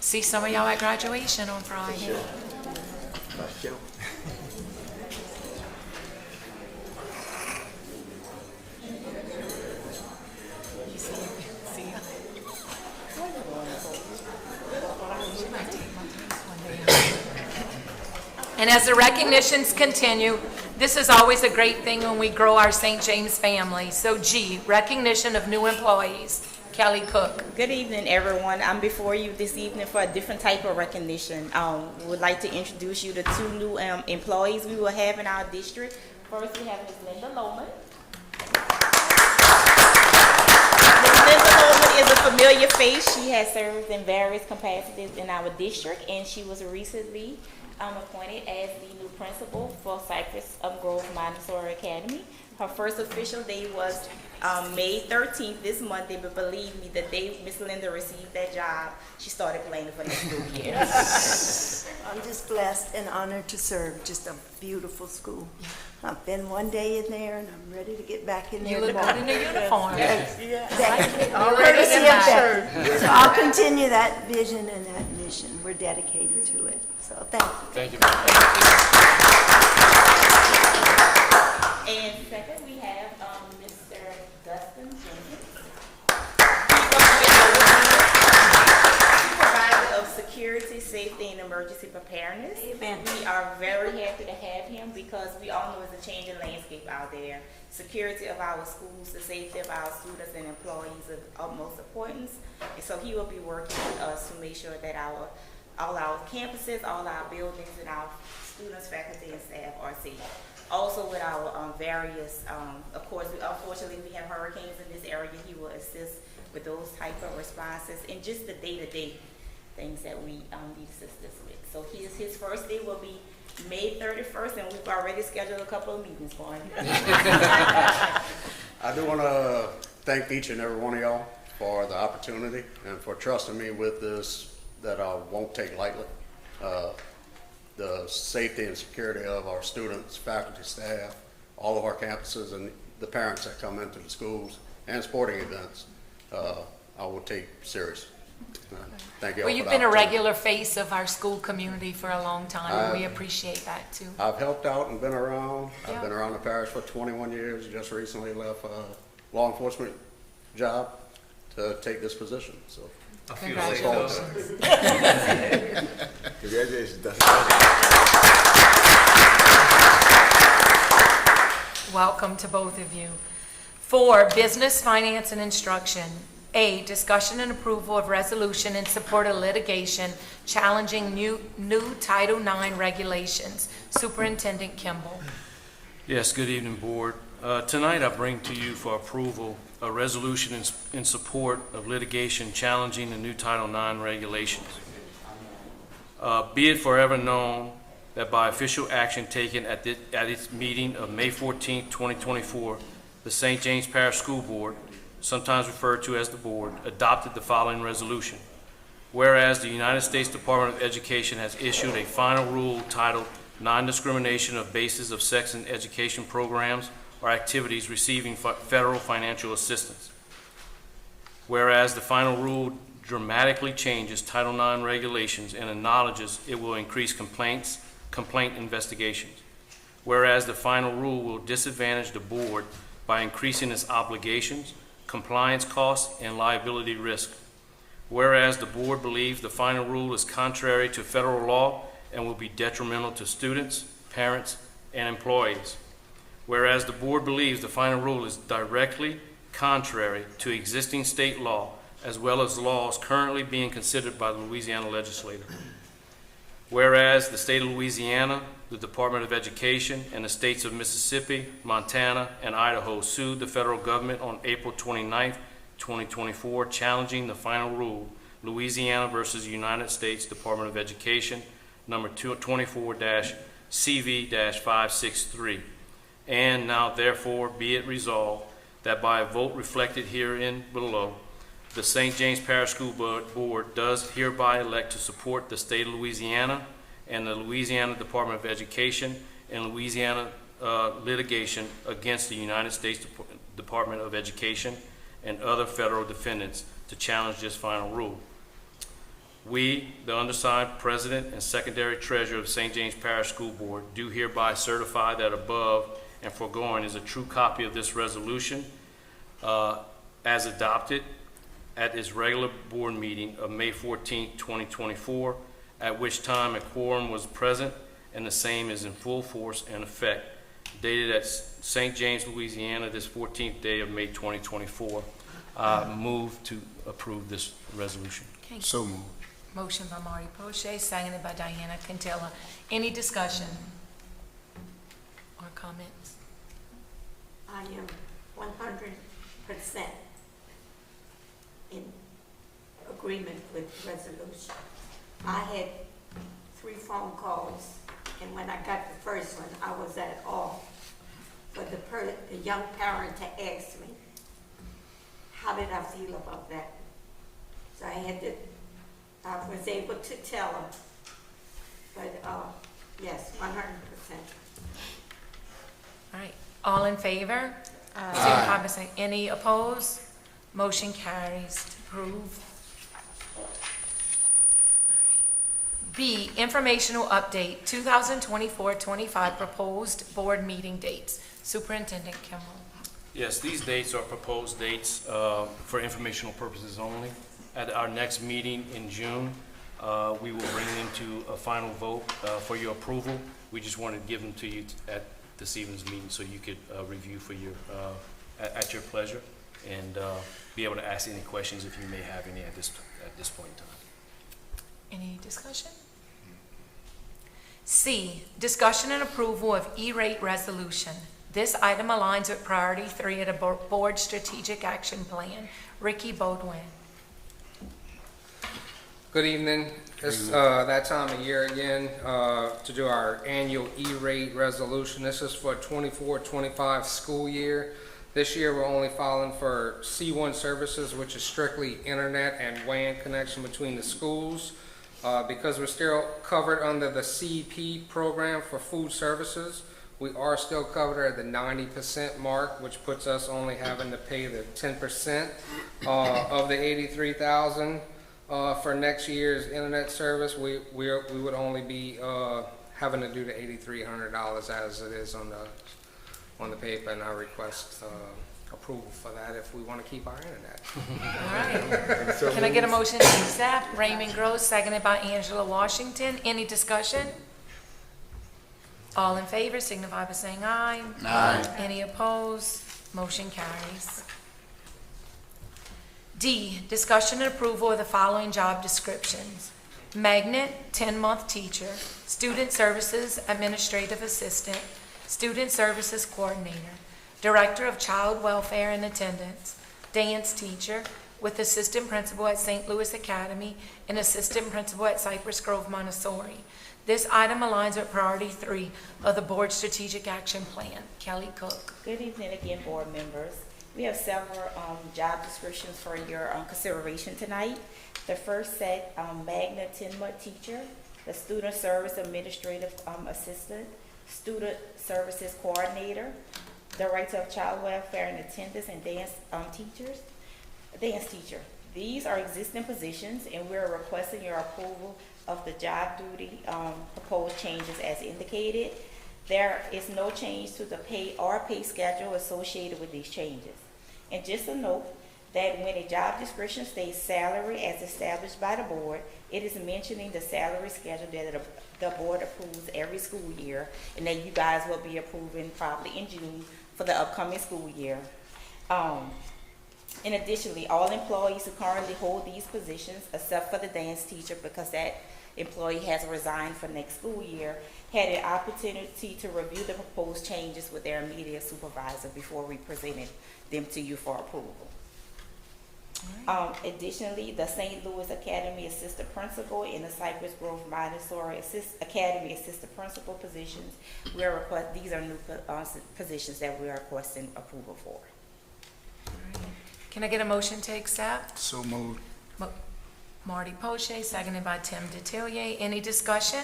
See some of y'all at graduation on Friday. And as the recognitions continue, this is always a great thing when we grow our St. James family. So G, recognition of new employees. Kelly Cook. Good evening, everyone. I'm before you this evening for a different type of recognition. Would like to introduce you to 2 new employees we will have in our district. First, we have Ms. Linda Lohman. Ms. Linda Lohman is a familiar face. She has served in various capacities in our district, and she was recently appointed as the new principal for Cypress Grove Montessori Academy. Her first official day was May 13th, this Monday, but believe me, the day Miss Linda received that job, she started planning for next school year. I'm just blessed and honored to serve. Just a beautiful school. I've been one day in there, and I'm ready to get back in there. You look good in the uniform. Courtesy of Becky. So I'll continue that vision and that mission. We're dedicated to it. So thank you. Thank you. And second, we have Mr. Dustin Jenkins. Supervisor of Security security, safety, and emergency preparedness. Amen. We are very happy to have him because we all know it's a changing landscape out there. Security of our schools, the safety of our students and employees is of utmost importance. And so he will be working with us to make sure that all our campuses, all our buildings, and our students, faculty, and staff are safe. Also with our various, of course, unfortunately we have hurricanes in this area. He will assist with those type of responses and just the day-to-day things that we need assistance with. So his first day will be May 31st, and we've already scheduled a couple of meetings for him. I do want to thank each and every one of y'all for the opportunity and for trusting me with this that I won't take lightly. The safety and security of our students, faculty, staff, all of our campuses, and the parents that come into the schools and sporting events, I will take serious. Thank you all. Well, you've been a regular face of our school community for a long time, and we appreciate that too. I've helped out and been around. Yeah. I've been around the parish for 21 years. Just recently left a law enforcement job to take this position. So Congratulations. Congratulations, Dustin. Welcome to both of you. 4, business, finance, and instruction. A, discussion and approval of resolution in support of litigation challenging new Title IX regulations. Superintendent Kimball. Yes, good evening, Board. Tonight I bring to you for approval a resolution in support of litigation challenging the new Title IX regulations. Be it forever known that by official action taken at its meeting of May 14, 2024, the St. James Parish School Board, sometimes referred to as the Board, adopted the following resolution. Whereas the United States Department of Education has issued a final rule titled Non-Discrimination of Basis of Sex in Education Programs or Activities Receiving Federal Financial Assistance. Whereas the final rule dramatically changes Title IX regulations and acknowledges it will increase complaint investigations. Whereas the final rule will disadvantage the Board by increasing its obligations, compliance costs, and liability risk. Whereas the Board believes the final rule is contrary to federal law and will be detrimental to students, parents, and employees. Whereas the Board believes the final rule is directly contrary to existing state law as well as laws currently being considered by the Louisiana legislature. Whereas the state of Louisiana, the Department of Education, and the states of Mississippi, Montana, and Idaho sued the federal government on April 29, 2024, challenging the final rule, Louisiana versus United States Department of Education, number 24-CV-563. And now therefore be it resolved that by a vote reflected herein below, the St. James Parish School Board does hereby elect to support the state of Louisiana and the Louisiana Department of Education and Louisiana litigation against the United States Department of Education and other federal defendants to challenge this final rule. We, the undersigned President and Secondary Treasurer of St. James Parish School Board, do hereby certify that above and foregoing is a true copy of this resolution as adopted at its regular board meeting of May 14, 2024, at which time a quorum was present and the same is in full force and effect, dated at St. James, Louisiana, this 14th day of May 2024. Move to approve this resolution. Okay. So moved. Motion by Marty Poche, seconded by Diana Cantilla. Any discussion or comments? I am 100% in agreement with the resolution. I had 3 phone calls, and when I got the first one, I was at awe. For the young parent to ask me, how did I feel about that? So I was able to tell her, but yes, 100%. All right, all in favor? Signify by saying any opposed? Motion carries to approve. B, informational update, 2024-25 proposed board meeting dates. Superintendent Kimball. Yes, these dates are proposed dates for informational purposes only. At our next meeting in June, We will bring them to a final vote for your approval. We just wanted to give them to you at this evening's meeting so you could review for your, at your pleasure and be able to ask any questions if you may have any at this point in time. Any discussion? C, discussion and approval of E-rate resolution. This item aligns with priority 3 of the board strategic action plan. Ricky Bodwin. Good evening. It's that time of year again to do our annual E-rate resolution. This is for 24-25 school year. This year we're only filing for C1 services, which is strictly internet and WAN connection between the schools. Because we're still covered under the CEP program for food services, we are still covered at the 90% mark, which puts us only having to pay the 10% of the $83,000 for next year's internet service. We would only be having to do the $8,300 as it is on the paper, and I request approval for that if we want to keep our internet. All right. Can I get a motion to accept? Raymond Gross, seconded by Angela Washington. Any discussion? All in favor signify by saying aye. Aye. Any opposed? Motion carries. D, discussion and approval of the following job descriptions. Magnet, 10-month teacher, student services administrative assistant, student services coordinator, director of child welfare and attendance, dance teacher with assistant principal at St. Louis Academy and assistant principal at Cypress Grove Montessori. This item aligns with priority 3 of the board strategic action plan. Kelly Cook. Good evening again, board members. We have several job descriptions for your consideration tonight. The first set, Magna 10-month teacher, the student service administrative assistant, student services coordinator, director of child welfare and attendance, and dance teacher. These are existing positions, and we're requesting your approval of the job duty proposed changes as indicated. There is no change to the pay or pay schedule associated with these changes. And just a note that when a job description states salary as established by the board, it is mentioning the salary schedule that the board approves every school year, and that you guys will be approving probably in June for the upcoming school year. And additionally, all employees who currently hold these positions, except for the dance teacher because that employee has resigned for next school year, had an opportunity to review the proposed changes with their immediate supervisor before we presented them to you for approval. Additionally, the St. Louis Academy Assistant Principal and the Cypress Grove Montessori Academy Assistant Principal positions, these are new positions that we are requesting approval for. Can I get a motion to accept? So moved. Marty Poche, seconded by Tim Detillier. Any discussion?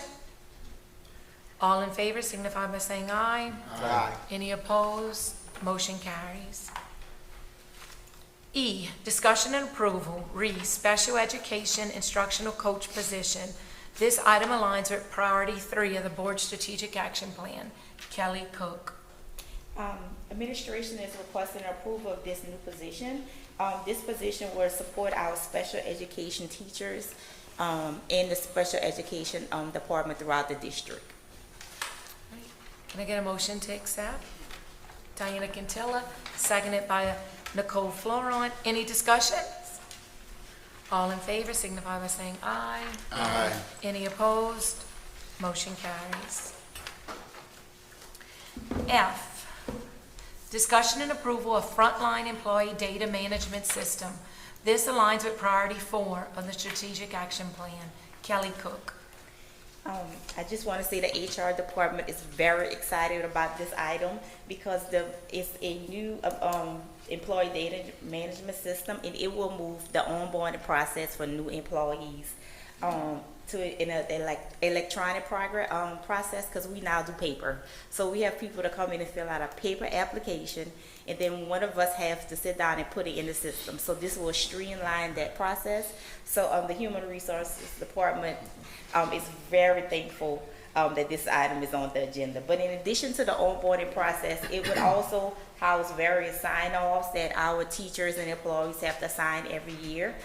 All in favor signify by saying aye. Aye. Any opposed? Motion carries. E, discussion and approval, special education instructional coach position. This item aligns with priority 3 of the board strategic action plan. Kelly Cook. Administration is requesting approval of this new position. This position will support our special education teachers in the special education department throughout the district. Can I get a motion to accept? Diana Quintilla, seconded by Nicole Floron. Any discussion? All in favor signify by saying aye. Aye. Any opposed? Motion carries. F, discussion and approval of frontline employee data management system. This aligns with priority 4 of the strategic action plan. Kelly Cook. I just want to say the HR department is very excited about this item because it's a new employee data management system, and it will move the onboarding process for new employees to an electronic process, because we now do paper. So we have people to come in and fill out a paper application, and then one of us has to sit down and put it in the system. So this will streamline that process. So the Human Resources Department is very thankful that this item is on the agenda. But in addition to the onboarding process, it would also house various sign-offs that our teachers and employees have to sign every year.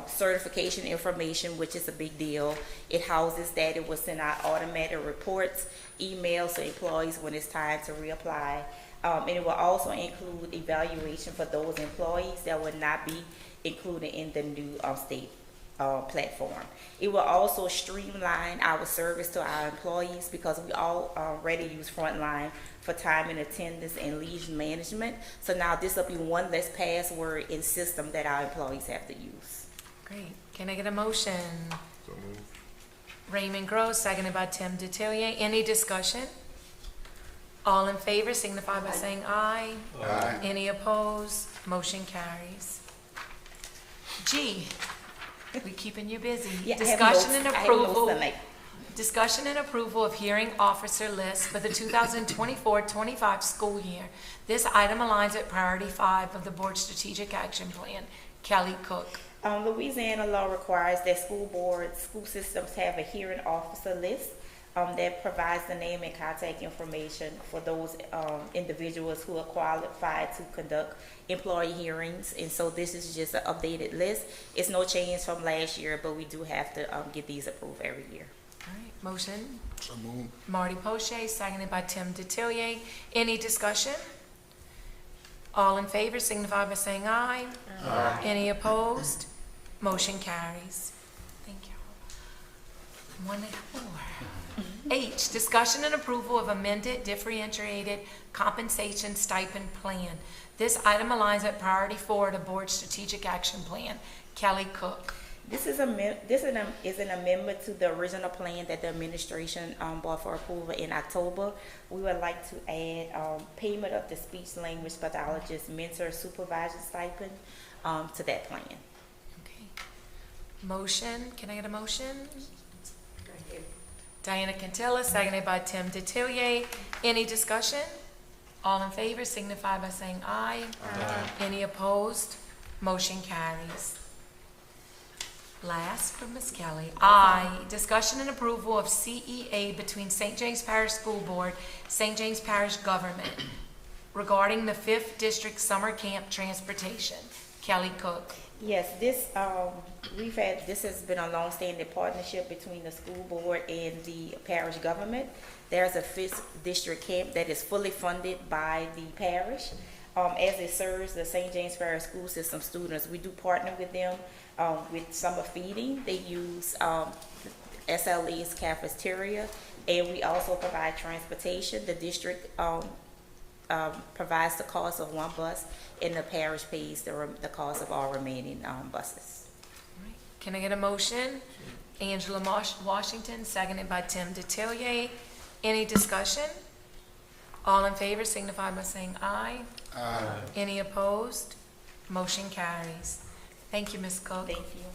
Certification information, which is a big deal. It houses that. It will send out automated reports, emails to employees when it's time to reapply. And it will also include evaluation for those employees that would not be included in the new state platform. It will also streamline our service to our employees because we all already use Frontline for time and attendance and leave management. So now this will be one less password and system that our employees have to use. Great. Can I get a motion? So moved. Raymond Gross, seconded by Tim Detillier. Any discussion? All in favor signify by saying aye. Aye. Any opposed? Motion carries. G, we keeping you busy. Yeah, Discussion and I have notes approval. tonight. Discussion and approval of hearing officer list for the 2024-25 school year. This item aligns with priority 5 of the board strategic action plan. Kelly Cook. Louisiana law requires that school systems have a hearing officer list that provides the name and contact information for those individuals who are qualified to conduct employee hearings. And so this is just an updated list. It's no change from last year, but we do have to get these approved every year. All right, motion. So moved. Marty Poche, seconded by Tim Detillier. Any discussion? All in favor signify by saying aye. Aye. Any opposed? Motion carries. Thank you. 1 and 4. H, discussion and approval of amended differentiated compensation stipend plan. This item aligns at priority 4 of the board strategic action plan. Kelly Cook. This is an amendment to the original plan that the administration brought for approval in October. We would like to add payment of the speech language pathologist mentor supervisor stipend to that plan. Okay. Motion, can I get a motion? Diana Cantilla, seconded by Tim Detillier. Any discussion? All in favor signify by saying aye. Aye. Any opposed? Motion carries. Last from Ms. Kelly. I, discussion and approval of CEA between St. James Parish School Board, St. James Parish Government regarding the 5th District Summer Camp Transportation. Kelly Cook. Yes, this has been a long-standing partnership between the school board and the parish government. There's a 5th district camp that is fully funded by the parish. As it serves the St. James Parish School System students, we do partner with them with summer feeding. They use SLE's cafeteria, and we also provide transportation. The district provides the cost of one bus, and the parish pays the cost of all remaining buses. All right. Can I get a motion? Angela Washington, seconded by Tim Detillier. Any discussion? All in favor signify by saying aye. Aye. Any opposed? Motion carries. Thank you, Ms. Cook. Thank you.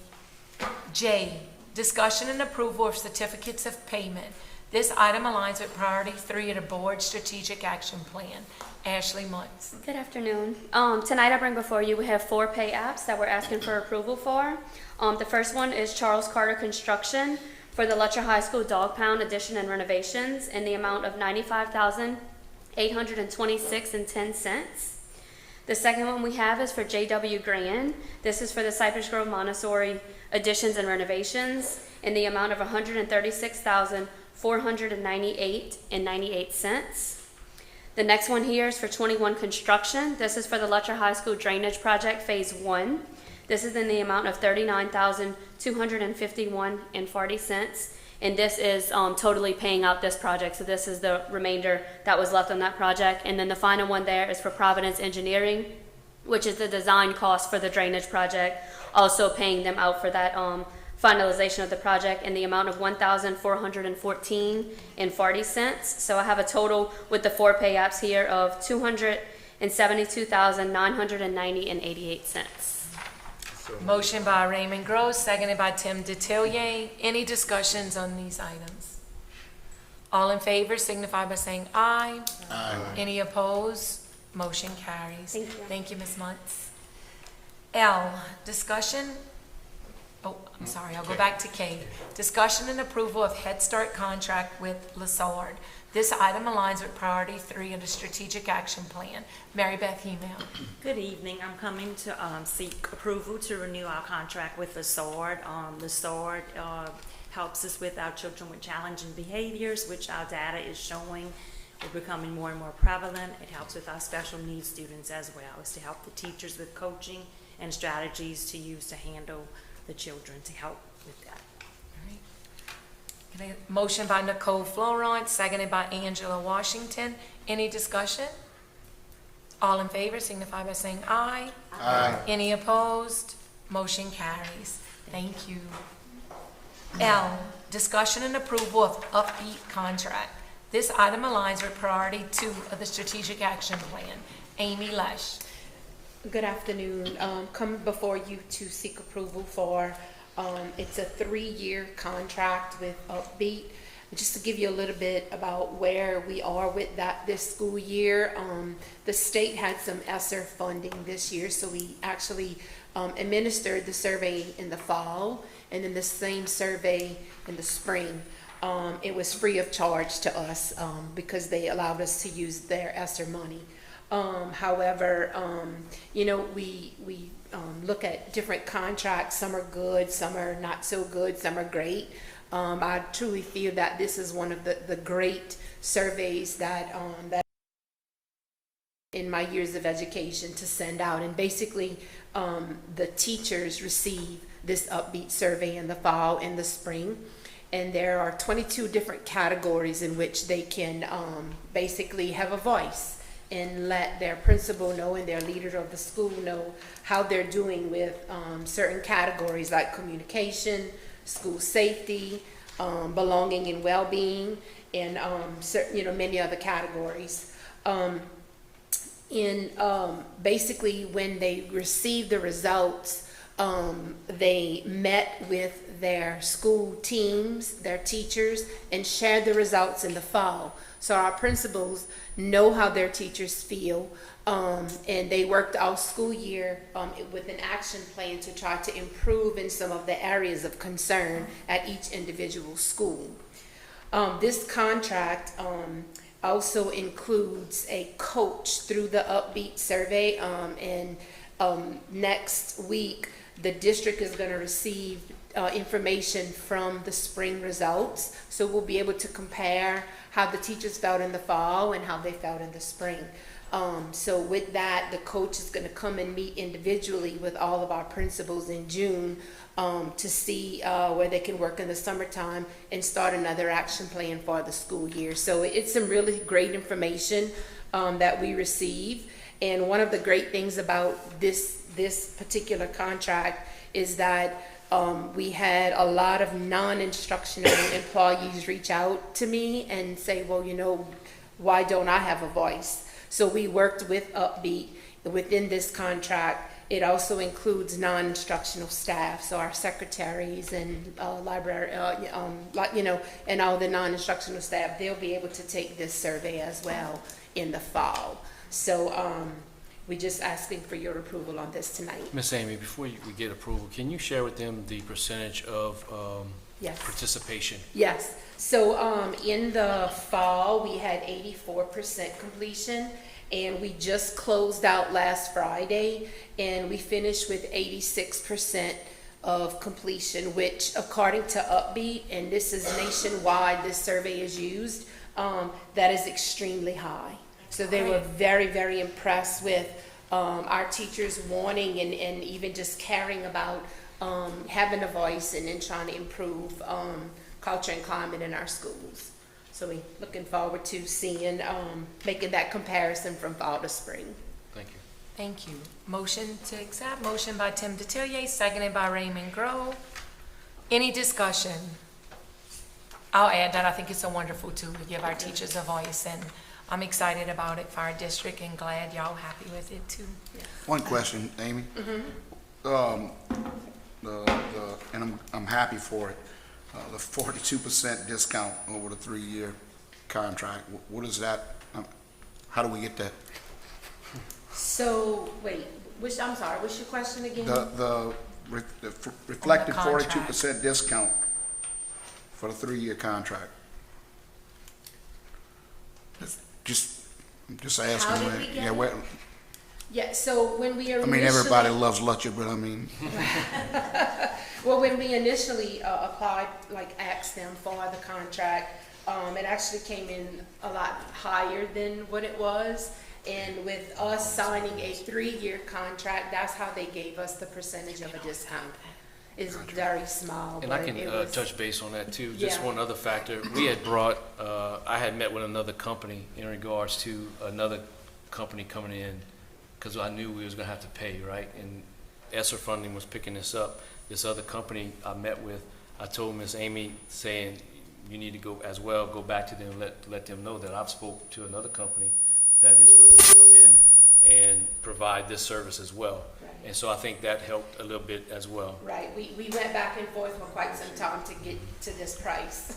J, discussion and approval of certificates of payment. This item aligns with priority 3 of the board strategic action plan. Ashley Muntz. Good afternoon. Tonight I bring before you, we have 4 pay apps that we're asking for approval for. The first one is Charles Carter Construction for the Letcher High School Dog Pound addition and renovations in the amount of $95,826.10. The second one we have is for J.W. Grand. This is for the Cypress Grove Montessori additions and renovations in the amount of $136,498.98. The next one here is for 21 Construction. This is for the Letcher High School Drainage Project Phase 1. This is in the amount of $39,251.40. And this is totally paying out this project. So this is the remainder that was left on that project. And then the final one there is for Providence Engineering, which is the design cost for the drainage project, also paying them out for that finalization of the project in the amount of $1,414.40. So I have a total with the 4 pay apps here of $272,990.88. Motion by Raymond Gross, seconded by Tim Detillier. Any discussions on these items? All in favor signify by saying aye. Aye. Any opposed? Motion carries. Thank you. Thank you, Ms. Muntz. L, discussion, I'm sorry, I'll go back to K. Discussion and approval of Head Start contract with Lessard. This item aligns with priority 3 of the strategic action plan. Mary Beth Email. Good evening. I'm coming to seek approval to renew our contract with the SWORD. The SWORD helps us with our children with challenging behaviors, which our data is showing are becoming more and more prevalent. It helps with our special needs students as well. It's to help the teachers with coaching and strategies to use to handle the children, to help with that. Can I- Motion by Nicole Florent, seconded by Angela Washington. Any discussion? All in favor signify by saying aye. Aye. Any opposed? Motion carries. Thank you. L, discussion and approval of Upbeat contract. This item aligns with priority 2 of the strategic action plan. Amy Lesh. Good afternoon. Come before you to seek approval for, it's a 3-year contract with Upbeat. Just to give you a little bit about where we are with that this school year, the state had some ESSER funding this year, so we actually administered the survey in the fall, and then the same survey in the spring. It was free of charge to us because they allowed us to use their ESSER money. However, we look at different contracts. Some are good, some are not so good, some are great. I truly feel that this is one of the great surveys that in my years of education to send out. And basically, the teachers receive this Upbeat survey in the fall and the spring. And there are 22 different categories in which they can basically have a voice and let their principal know and their leader of the school know how they're doing with certain categories like communication, school safety, belonging and well-being, and many other categories. Basically, when they received the results, they met with their school teams, their teachers, and shared the results in the fall. So our principals know how their teachers feel, and they worked all school year with an action plan to try to improve in some of the areas of concern at each individual school. This contract also includes a coach through the Upbeat survey, and next week the district is going to receive information from the spring results, so we'll be able to compare how the teachers felt in the fall and how they felt in the spring. So with that, the coach is going to come and meet individually with all of our principals in June to see where they can work in the summertime and start another action plan for the school year. So it's some really great information that we receive. And one of the great things about this particular contract is that we had a lot of non-instructional employees reach out to me and say, well, why don't I have a voice? So we worked with Upbeat within this contract. It also includes non-instructional staff, so our secretaries and library, and all the non-instructional staff, they'll be able to take this survey as well in the fall. So we're just asking for your approval on this tonight. Miss Amy, before we get approval, can you share with them the percentage of Yes. participation? Yes. So in the fall, we had 84% completion, and we just closed out last Friday, and we finished with 86% of completion, which according to Upbeat, and this is nationwide, this survey is used, that is extremely high. So they were very, very impressed with our teachers wanting and even just caring about having a voice and trying to improve culture and climate in our schools. So we're looking forward to seeing, making that comparison from fall to spring. Thank you. Thank you. Motion to accept. Motion by Tim Detillier, seconded by Raymond Grove. Any discussion? I'll add that I think it's a wonderful tool to give our teachers a voice, and I'm excited about it for our district and glad y'all happy with it too. One question, Amy. And I'm happy for it. The 42% discount over the 3-year contract. What is that? How do we get that? So wait, I'm sorry, what's your question again? The reflected On the contract. 42% discount for the 3-year contract. Just How asking, did man. we get Yeah, it? well, Yeah, so when we I initially. mean, everybody loves Lutcher, but I mean, Well, when we initially applied, asked them for the contract, it actually came in a lot higher than what it was. And with us signing a 3-year contract, that's how they gave us the percentage of a discount. It's very small, And but I can it was. touch base on that too. Just Yeah. one other factor. We had brought, I had met with another company in regards to another company coming in because I knew we was gonna have to pay, right? And ESSER funding was picking this up. This other company I met with, I told Miss Amy saying, you need to go as well, go back to them, let them know that I've spoke to another company that is willing to come in and provide this service as well. Right. And so I think that helped a little bit as well. Right, we went back and forth for quite some time to get to this price.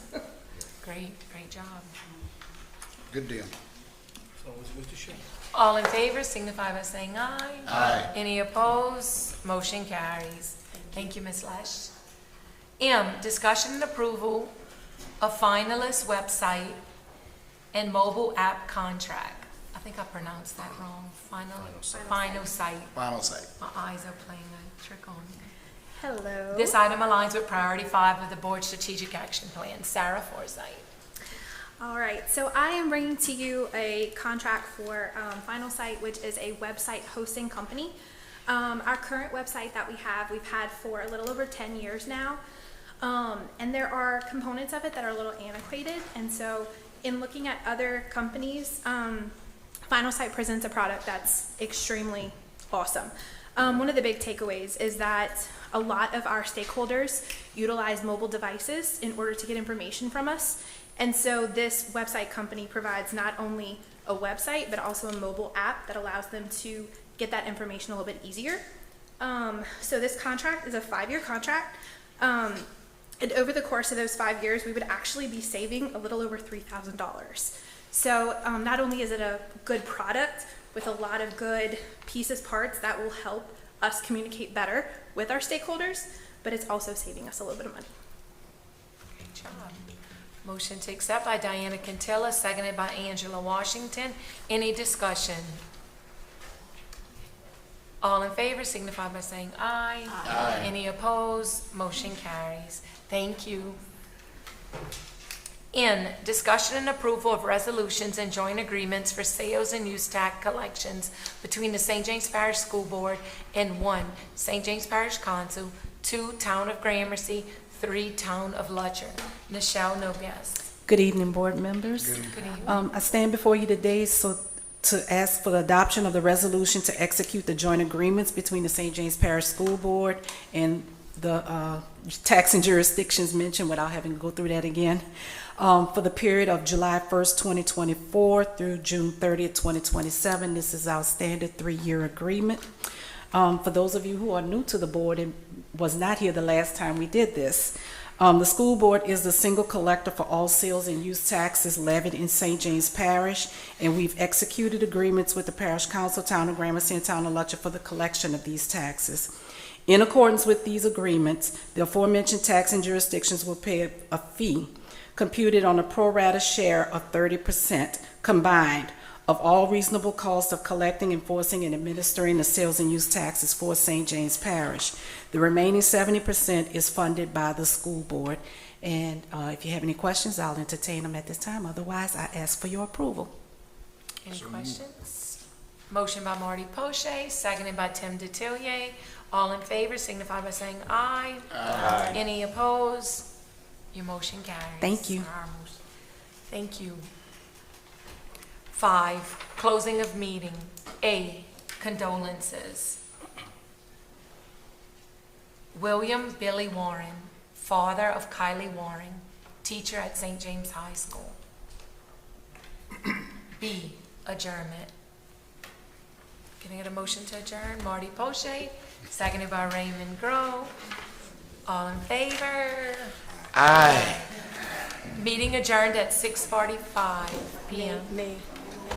Great job. good deal. All in favor signify by saying aye. Aye. Any opposed? Motion carries. Thank you, Ms. Lesh. M, discussion and approval of finalist website and mobile app contract. I think I pronounced that wrong. Final site. Final site. My eyes are playing a trick on me. Hello. This item aligns with priority 5 of the board strategic action plan. Sarah Forsythe. All right, so I am bringing to you a contract for Final Site, which is a website hosting company. Our current website that we've had for a little over 10 years now. And there are components of it that are a little antiquated. And so in looking at other companies, Final Site presents a product that's extremely awesome. One of the big takeaways is that a lot of our stakeholders utilize mobile devices in order to get information from us. And so this website company provides not only a website, but also a mobile app that allows them to get that information a little bit easier. So this contract is a 5-year contract. And over the course of those 5 years, we would actually be saving a little over $3,000. So not only is it a good product with a lot of good pieces, parts that will help us communicate better with our stakeholders, but it's also saving us a little bit of money. Good job. Motion to accept by Diana Cantilla, seconded by Angela Washington. Any discussion? All in favor signify by saying aye. Aye. Any opposed? Motion carries. Thank you. N, discussion and approval of resolutions and joint agreements for sales and use tax collections between the St. James Parish School Board and 1, St. James Parish Council, 2, Town of Gramercy, 3, Town of Lutcher. Nichelle Noguez. Good evening, board members. Good evening. I stand before you today to ask for the adoption of the resolution to execute the joint agreements between the St. James Parish School Board and the taxing jurisdictions mentioned without having to go through that again, for the period of July 1st, 2024 through June 30th, 2027. This is our standard 3-year agreement. For those of you who are new to the board and was not here the last time we did this, the school board is the single collector for all sales and use taxes levied in St. James Parish, and we've executed agreements with the Parish Council, Town of Gramercy, and Town of Lutcher for the collection of these taxes. In accordance with these agreements, the aforementioned taxing jurisdictions will pay a fee computed on a pro rata share of 30% combined of all reasonable costs of collecting, enforcing, and administering the sales and use taxes for St. James Parish. The remaining 70% is funded by the school board. And if you have any questions, I'll entertain them at this time. Otherwise, I ask for your approval. Any questions? Motion by Marty Poche, seconded by Tim Detillier. All in favor signify by saying aye. Aye. Any opposed? Your motion carries. Thank you. Our motion. Thank you. 5, closing of meeting. A, condolences. William Billy Warren, father of Kylie Warren, teacher at St. James High School. B, adjournment. Can I get a motion to adjourn? Marty Poche, seconded by Raymond Groh. All in favor? Aye. Meeting adjourned at 6:45 p.m. Nay.